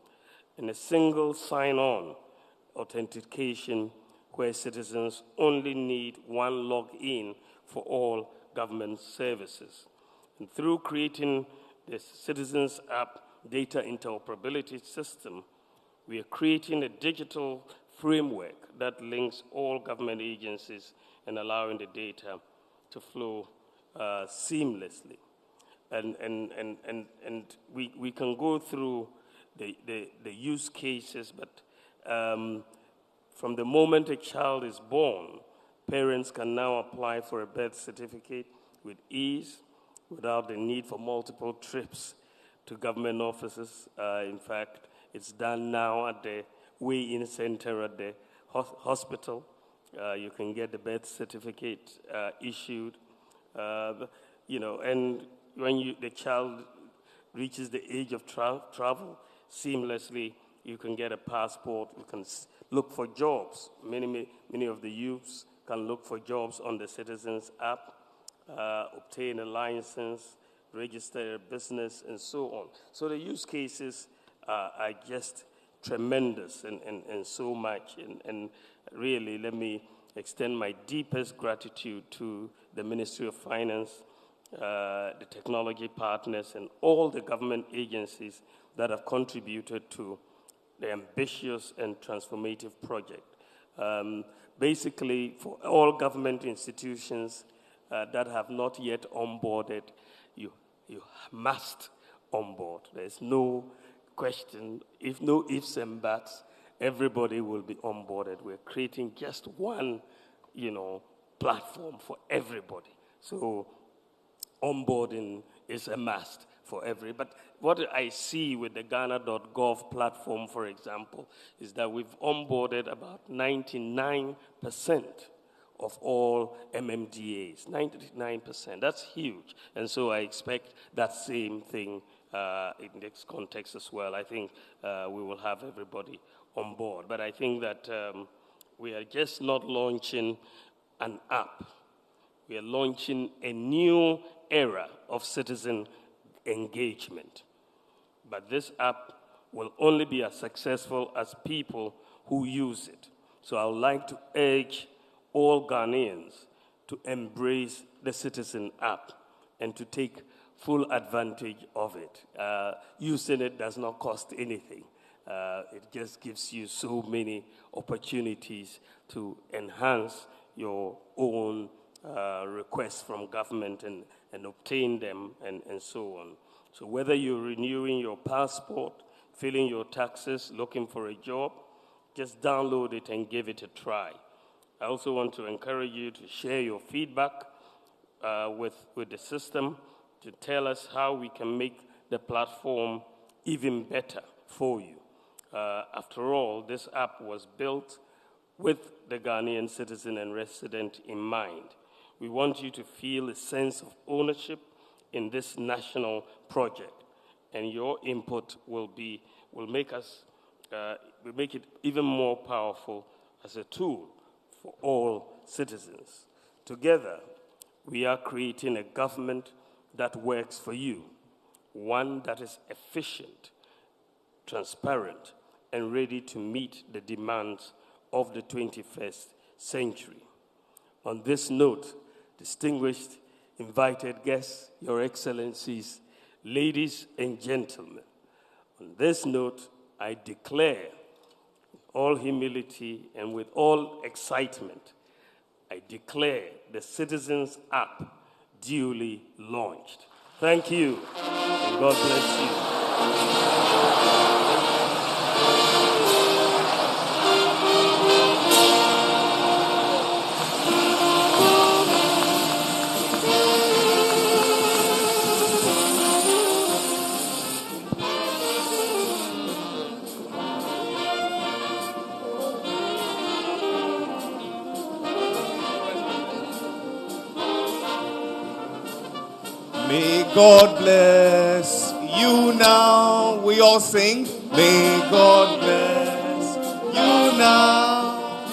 and a single sign-on authentication where citizens only need one login for all government services. And through creating the CitizenApp data interoperability system, we are creating a digital framework that links all government agencies and allowing the data to flow seamlessly. And we can go through the use cases, but from the moment a child is born, parents can now apply for a birth certificate with ease without the need for multiple trips to government offices. In fact, it's done now at the weigh-in center at the hospital. You can get the birth certificate issued, and when the child reaches the age of travel, seamlessly you can get a passport. You can look for jobs. Many of the youths can look for jobs on the CitizenApp, obtain a license, register a business, and so on. So the use cases are just tremendous and so much. And really, let me extend my deepest gratitude to the Ministry of Finance, the technology partners, and all the government agencies that have contributed to the ambitious and transformative project. Basically, for all government institutions that have not yet onboarded, you must onboard. There's no question, no ifs and buts, everybody will be onboarded. We're creating just one, platform for everybody. So onboarding is a must for but what I see with the Ghana.gov platform, for example, is that we've onboarded about 99% of all MMDAs, 99%. That's huge. And so I expect that same thing in this context as well. I think we will have everybody on board. But I think that we are just not launching an app. We are launching a new era of citizen engagement. But this app will only be as successful as people who use it. So I would like to urge all Ghanaians to embrace the CitizenApp and to take full advantage of it. Using it does not cost anything. It just gives you so many opportunities to enhance your own requests from government and obtain them and so on. So whether you're renewing your passport, filling your taxes, looking for a job, just download it and give it a try. I also want to encourage you to share your feedback with the system to tell us how we can make the platform even better for you. After all, this app was built with the Ghanaian citizen and resident in mind. We want you to feel a sense of ownership in this national project, and your input will make it even more powerful as a tool for all citizens. Together, we are creating a government that works for you, one that is efficient, transparent, and ready to meet the demands of the 21st century. On this note, distinguished invited guests, Your Excellencies, ladies and gentlemen, on this note, I declare, in all humility and with all excitement, I declare the Citizens App duly launched. Thank you, and God bless you. May God bless you now. We all sing. May God bless you now.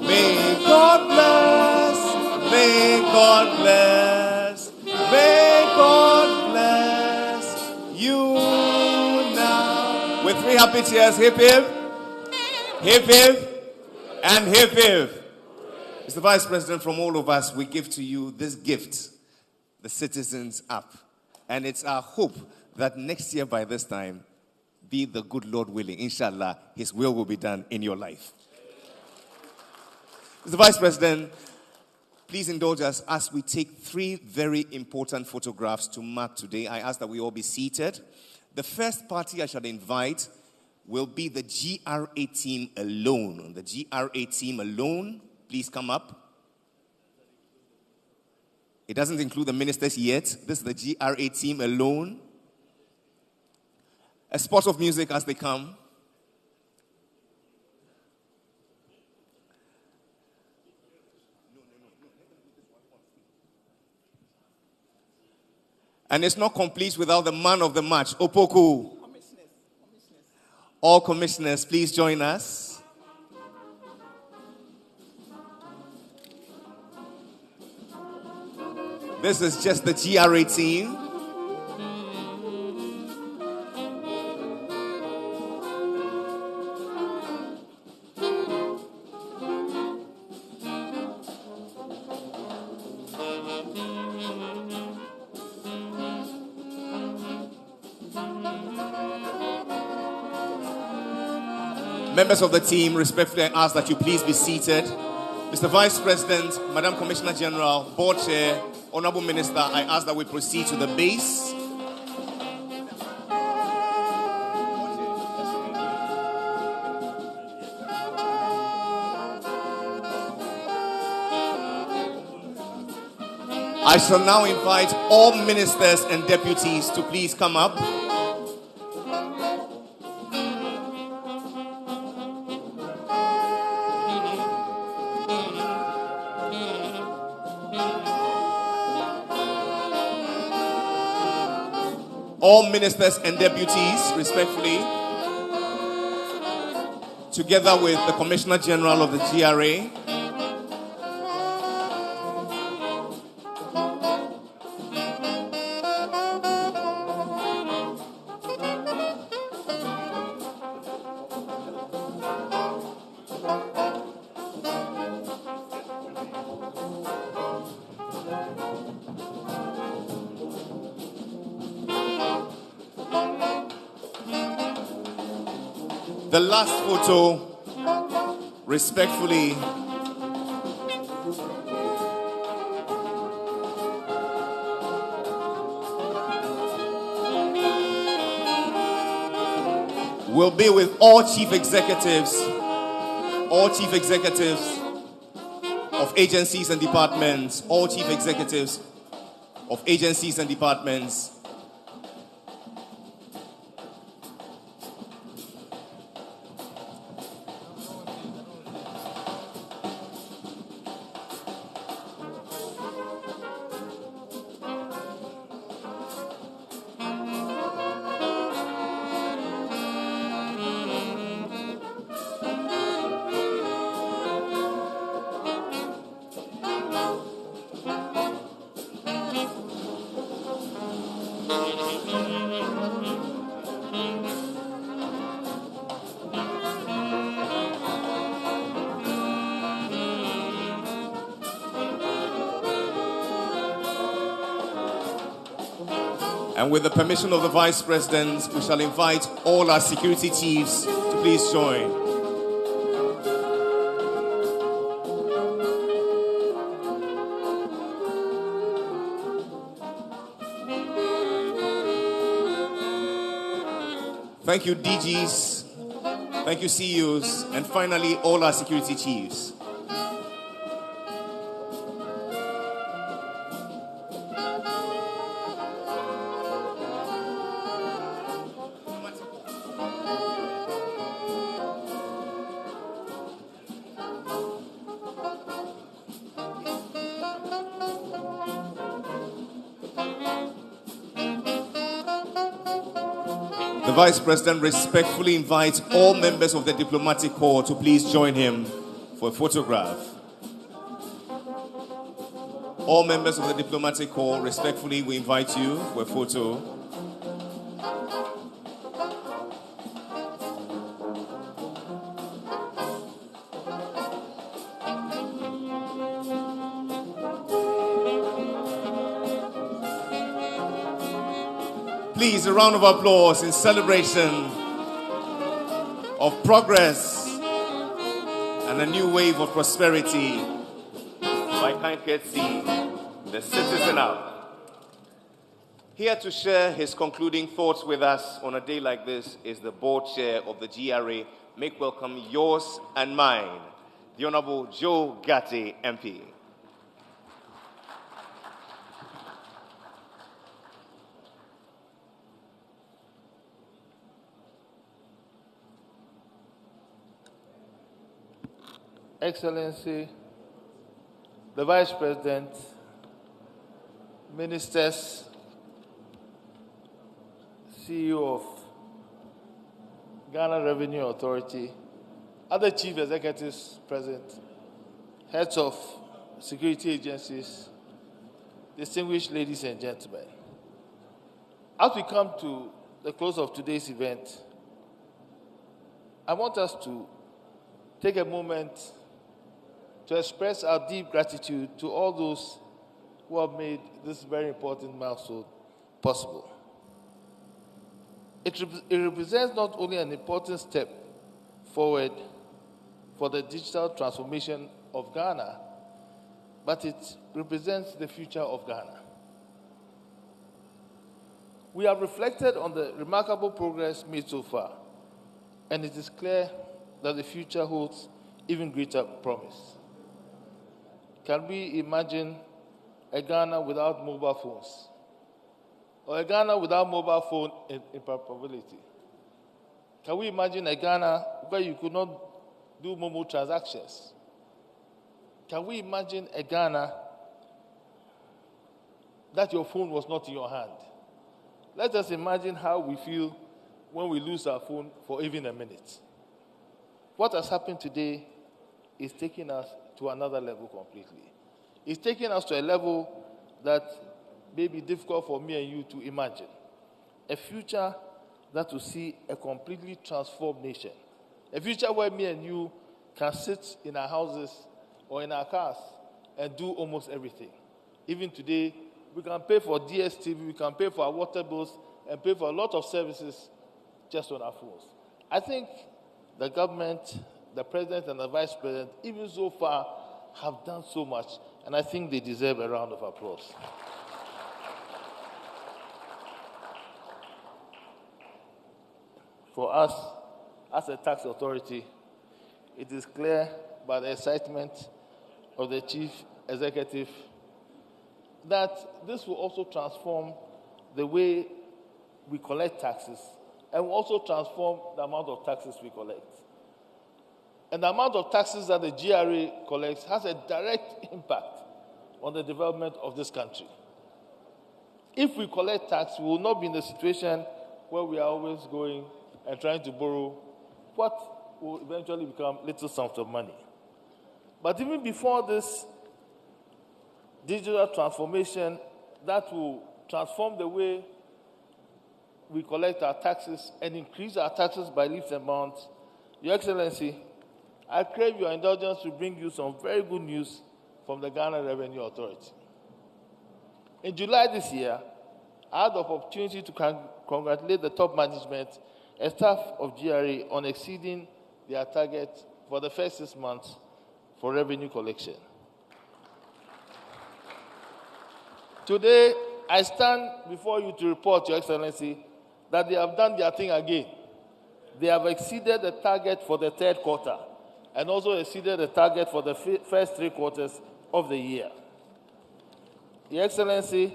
May God bless. May God bless. May God bless you now. With three happy cheers. Hip hip. Hip hip. And hip hip. Mr. Vice President, from all of us, we give to you this gift, the Citizens App. And it's our hope that next year by this time, be the good Lord willing, inshallah, His will be done in your life. Mr. Vice President, please indulge us as we take three very important photographs to mark today. I ask that we all be seated. The first party I shall invite will be the GRA team alone. The GRA team alone, please come up. It doesn't include the ministers yet. This is the GRA team alone. A spot of music as they come. And it's not complete without the man of the match, Opoku. All commissioners, please join us. This is just the GRA team. Members of the team, respectfully, I ask that you please be seated. Mr. Vice President, Madam Commissioner General, Board Chair, Honorable Minister, I ask that we proceed to the base. I shall now invite all ministers and deputies to please come up. All ministers and deputies, respectfully, together with the Commissioner General of the GRA, the last photo, respectfully, will be with all chief executives of agencies and departments, all chief executives of agencies and departments. And with the permission of the Vice President, we shall invite all our security chiefs to please join. Thank you, DGs. Thank you, CEOs. And finally, all our security chiefs. The Vice President respectfully invites all members of the diplomatic corps to please join him for a photograph. All members of the diplomatic corps, respectfully, we invite you for a photo. Please, a round of applause in celebration of progress and a new wave of prosperity. By kind courtesy, the CitizenApp. Here to share his concluding thoughts with us on a day like this is the board chair of the GRA. Make welcome yours and mine, the Honorable Joe Gatti, MP. Excellency, the Vice President, Ministers, CEO of Ghana Revenue Authority, other Chief Executives present, heads of security agencies, distinguished ladies and gentlemen. As we come to the close of today's event, I want us to take a moment to express our deep gratitude to all those who have made this very important milestone possible. It represents not only an important step forward for the digital transformation of Ghana, but it represents the future of Ghana. We have reflected on the remarkable progress made so far, and it is clear that the future holds even greater promise. Can we imagine a Ghana without mobile phones? Or a Ghana without mobile phone interoperability? Can we imagine a Ghana where you could not do mobile transactions? Can we imagine a Ghana that your phone was not in your hand? Let us imagine how we feel when we lose our phone for even a minute. What has happened today is taking us to another level completely. It's taking us to a level that may be difficult for me and you to imagine. A future that will see a completely transformed nation. A future where me and you can sit in our houses or in our cars and do almost everything. Even today, we can pay for DSTV, we can pay for our water bills, and pay for a lot of services just on our phones. I think the government, the president, and the vice president, even so far, have done so much, and I think they deserve a round of applause. For us, as a tax authority, it is clear by the excitement of the chief executive that this will also transform the way we collect taxes and will also transform the amount of taxes we collect. And the amount of taxes that the GRA collects has a direct impact on the development of this country. If we collect tax, we will not be in the situation where we are always going and trying to borrow what will eventually become little sums of money. But even before this digital transformation that will transform the way we collect our taxes and increase our taxes by leaps and bounds, Your Excellency, I crave your indulgence to bring you some very good news from the Ghana Revenue Authority. In July this year, I had the opportunity to congratulate the top management and staff of GRA on exceeding their target for the first 6 months for revenue collection. Today, I stand before you to report, Your Excellency, that they have done their thing again. They have exceeded the target for the third quarter and also exceeded the target for the first 3 quarters of the year. Your Excellency,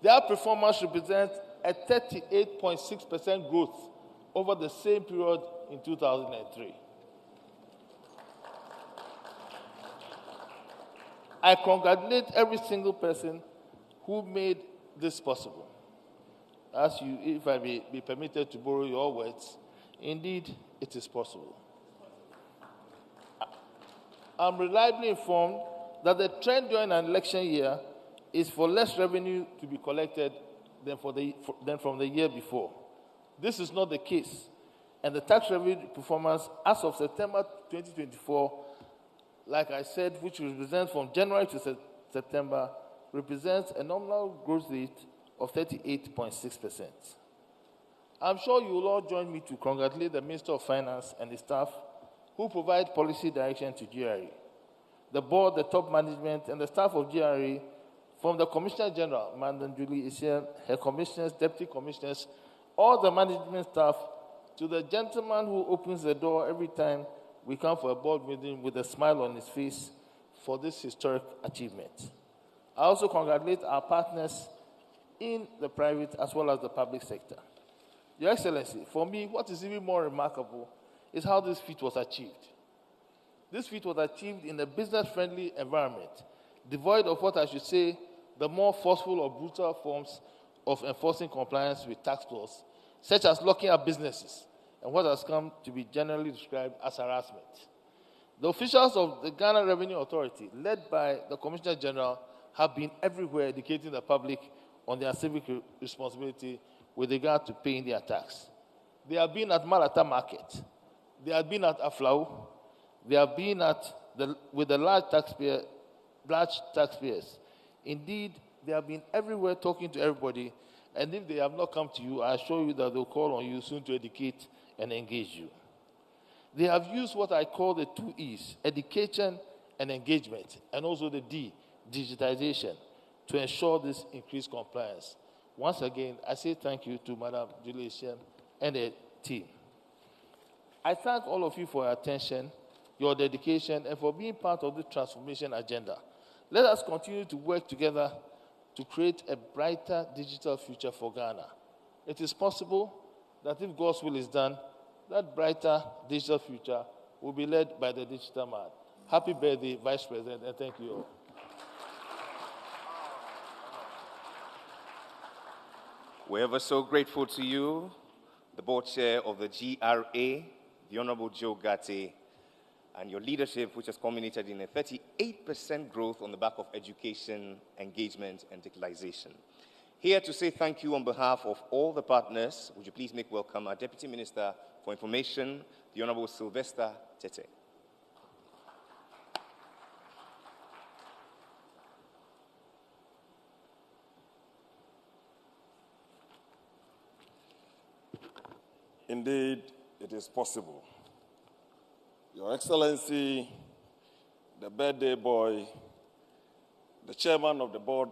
their performance represents a 38.6% growth over the same period in 2003. I congratulate every single person who made this possible. As you, if I may be permitted to borrow your words, indeed, it is possible. I'm reliably informed that the trend during an election year is for less revenue to be collected than from the year before. This is not the case, and the tax revenue performance as of September 2024, like I said, which represents from January to September, represents a nominal growth rate of 38.6%. I'm sure you will all join me to congratulate the Minister of Finance and the staff who provide policy direction to GRA, the board, the top management, and the staff of GRA, from the Commissioner General, Madam Julie Isiel, her commissioners, deputy commissioners, all the management staff, to the gentleman who opens the door every time we come for a board meeting with a smile on his face for this historic achievement. I also congratulate our partners in the private as well as the public sector. Your Excellency, for me, what is even more remarkable is how this feat was achieved. This feat was achieved in a business-friendly environment, devoid of what I should say, the more forceful or brutal forms of enforcing compliance with tax laws, such as locking up businesses and what has come to be generally described as harassment. The officials of the Ghana Revenue Authority, led by the Commissioner General, have been everywhere educating the public on their civic responsibility with regard to paying their tax. They have been at Malata Market. They have been at Aflau. They have been with the large taxpayers. Indeed, they have been everywhere talking to everybody, and if they have not come to you, I assure you that they'll call on you soon to educate and engage you. They have used what I call the 2 E's, education and engagement, and also the D, digitization, to ensure this increased compliance. Once again, I say thank you to Madam Julie Shem and the team. I thank all of you for your attention, your dedication, and for being part of the transformation agenda. Let us continue to work together to create a brighter digital future for Ghana. It is possible that if God's will is done, that brighter digital future will be led by the digital man. Happy birthday, Vice President, and thank you all. We're ever so grateful to you, the board chair of the GRA, the Honorable Joe Gatti, and your leadership, which has culminated in a 38% growth on the back of education, engagement, and digitalization. Here to say thank you on behalf of all the partners, would you please make welcome our Deputy Minister for Information, the Honorable Sylvester Tete. Indeed, it is possible. Your Excellency, the birthday boy, the chairman of the board,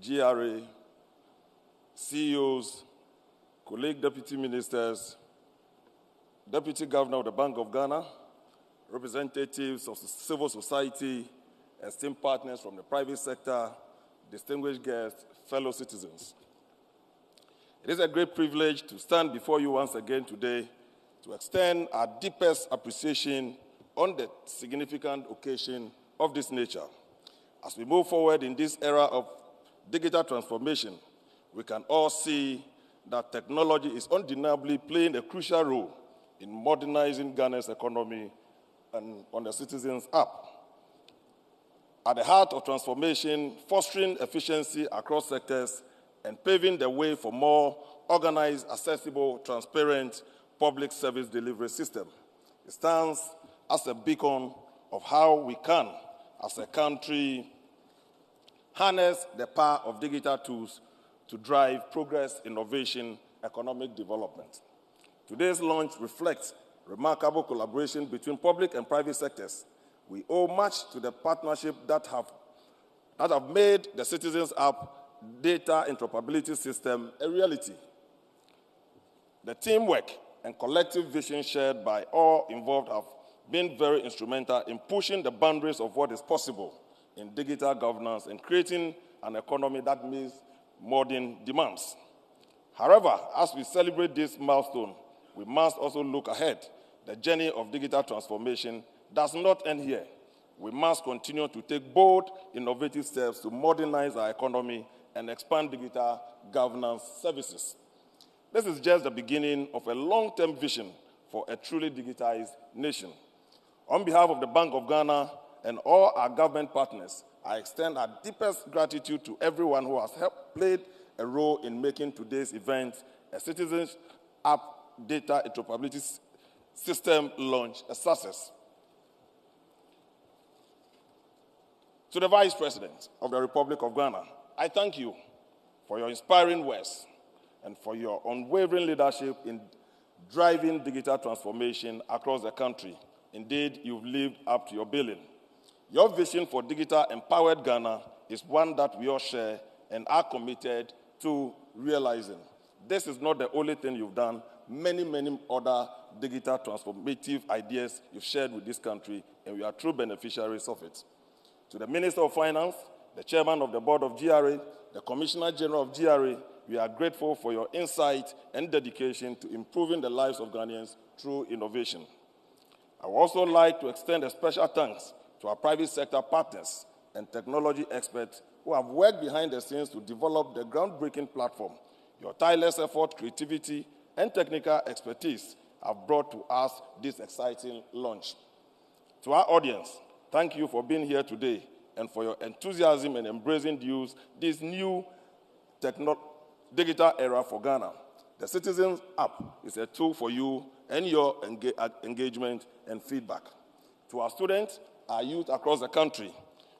GRA, CEOs, colleague deputy ministers, deputy governor of the Bank of Ghana, representatives of civil society, esteemed partners from the private sector, distinguished guests, fellow citizens. It is a great privilege to stand before you once again today to extend our deepest appreciation on the significant occasion of this nature. As we move forward in this era of digital transformation, we can all see that technology is undeniably playing a crucial role in modernizing Ghana's economy and on the CitizenApp. At the heart of transformation, fostering efficiency across sectors and paving the way for more organized, accessible, transparent public service delivery system. It stands as a beacon of how we can, as a country, harness the power of digital tools to drive progress, innovation, economic development. Today's launch reflects remarkable collaboration between public and private sectors. We owe much to the partnership that have made the CitizenApp data interoperability system a reality. The teamwork and collective vision shared by all involved have been very instrumental in pushing the boundaries of what is possible in digital governance and creating an economy that meets modern demands. However, as we celebrate this milestone, we must also look ahead. The journey of digital transformation does not end here. We must continue to take bold, innovative steps to modernize our economy and expand digital governance services. This is just the beginning of a long-term vision for a truly digitized nation. On behalf of the Bank of Ghana and all our government partners, I extend our deepest gratitude to everyone who has played a role in making today's event a CitizenApp data interoperability system launch a success. To the Vice President of the Republic of Ghana, I thank you for your inspiring words and for your unwavering leadership in driving digital transformation across the country. Indeed, you've lived up to your billing. Your vision for digital empowered Ghana is one that we all share and are committed to realizing. This is not the only thing you've done. Many, many other digital transformative ideas you've shared with this country, and we are true beneficiaries of it. To the Minister of Finance, the Chairman of the Board of GRA, the Commissioner General of GRA, we are grateful for your insight and dedication to improving the lives of Ghanaians through innovation. I would also like to extend a special thanks to our private sector partners and technology experts who have worked behind the scenes to develop the groundbreaking platform. Your tireless effort, creativity, and technical expertise have brought to us this exciting launch. To our audience, thank you for being here today and for your enthusiasm in embracing this new digital era for Ghana. The CitizenApp is a tool for you and your engagement and feedback. To our students, our youth across the country,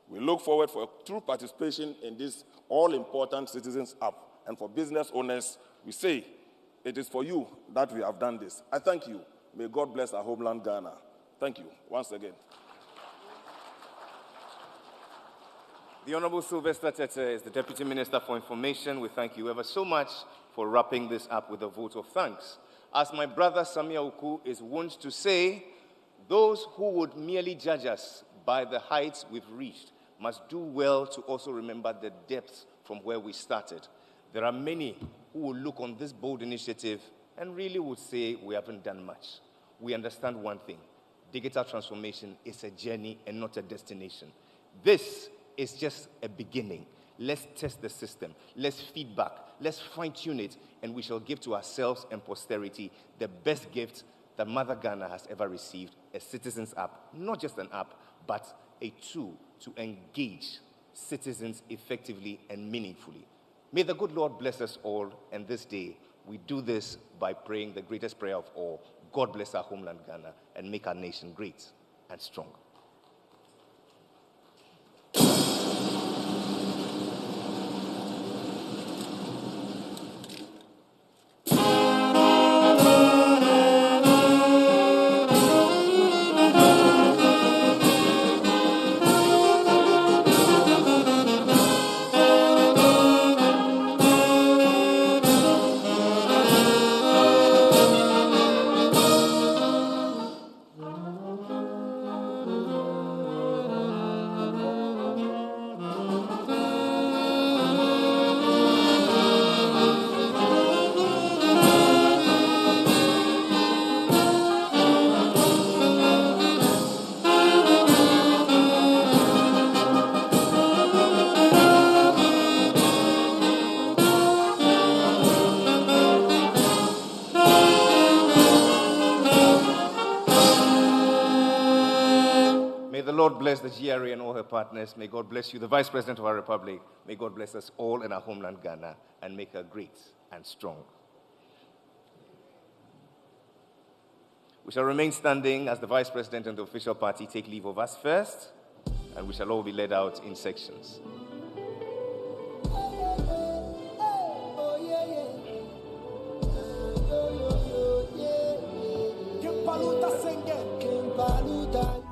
we look forward for true participation in this all-important CitizenApp. And for business owners, we say, it is for you that we have done this. I thank you May God bless our homeland, Ghana. Thank you once again. The Honorable Sylvester Tete is the Deputy Minister for Information. We thank you ever so much for wrapping this up with a vote of thanks. As my brother Samia Uku is wont to say, those who would merely judge us by the heights we've reached must do well to also remember the depths from where we started. There are many who will look on this bold initiative and really would say we haven't done much. We understand one thing. Digital transformation is a journey and not a destination. This is just a beginning. Let's test the system. Let's feedback. Let's fine-tune it, and we shall give to ourselves and posterity the best gift that Mother Ghana has ever received, a CitizenApp. Not just an app, but a tool to engage citizens effectively and meaningfully. May the good Lord bless us all, and this day we do this by praying the greatest prayer of all. God bless our homeland Ghana and make our nation great and strong. Lord bless the GRA and all her partners. May God bless you, the Vice President of our Republic. May God bless us all in our homeland, Ghana, and make her great and strong. We shall remain standing as the Vice President and the official party take leave of us first, and we shall all be led out in sections. Kimpaluta.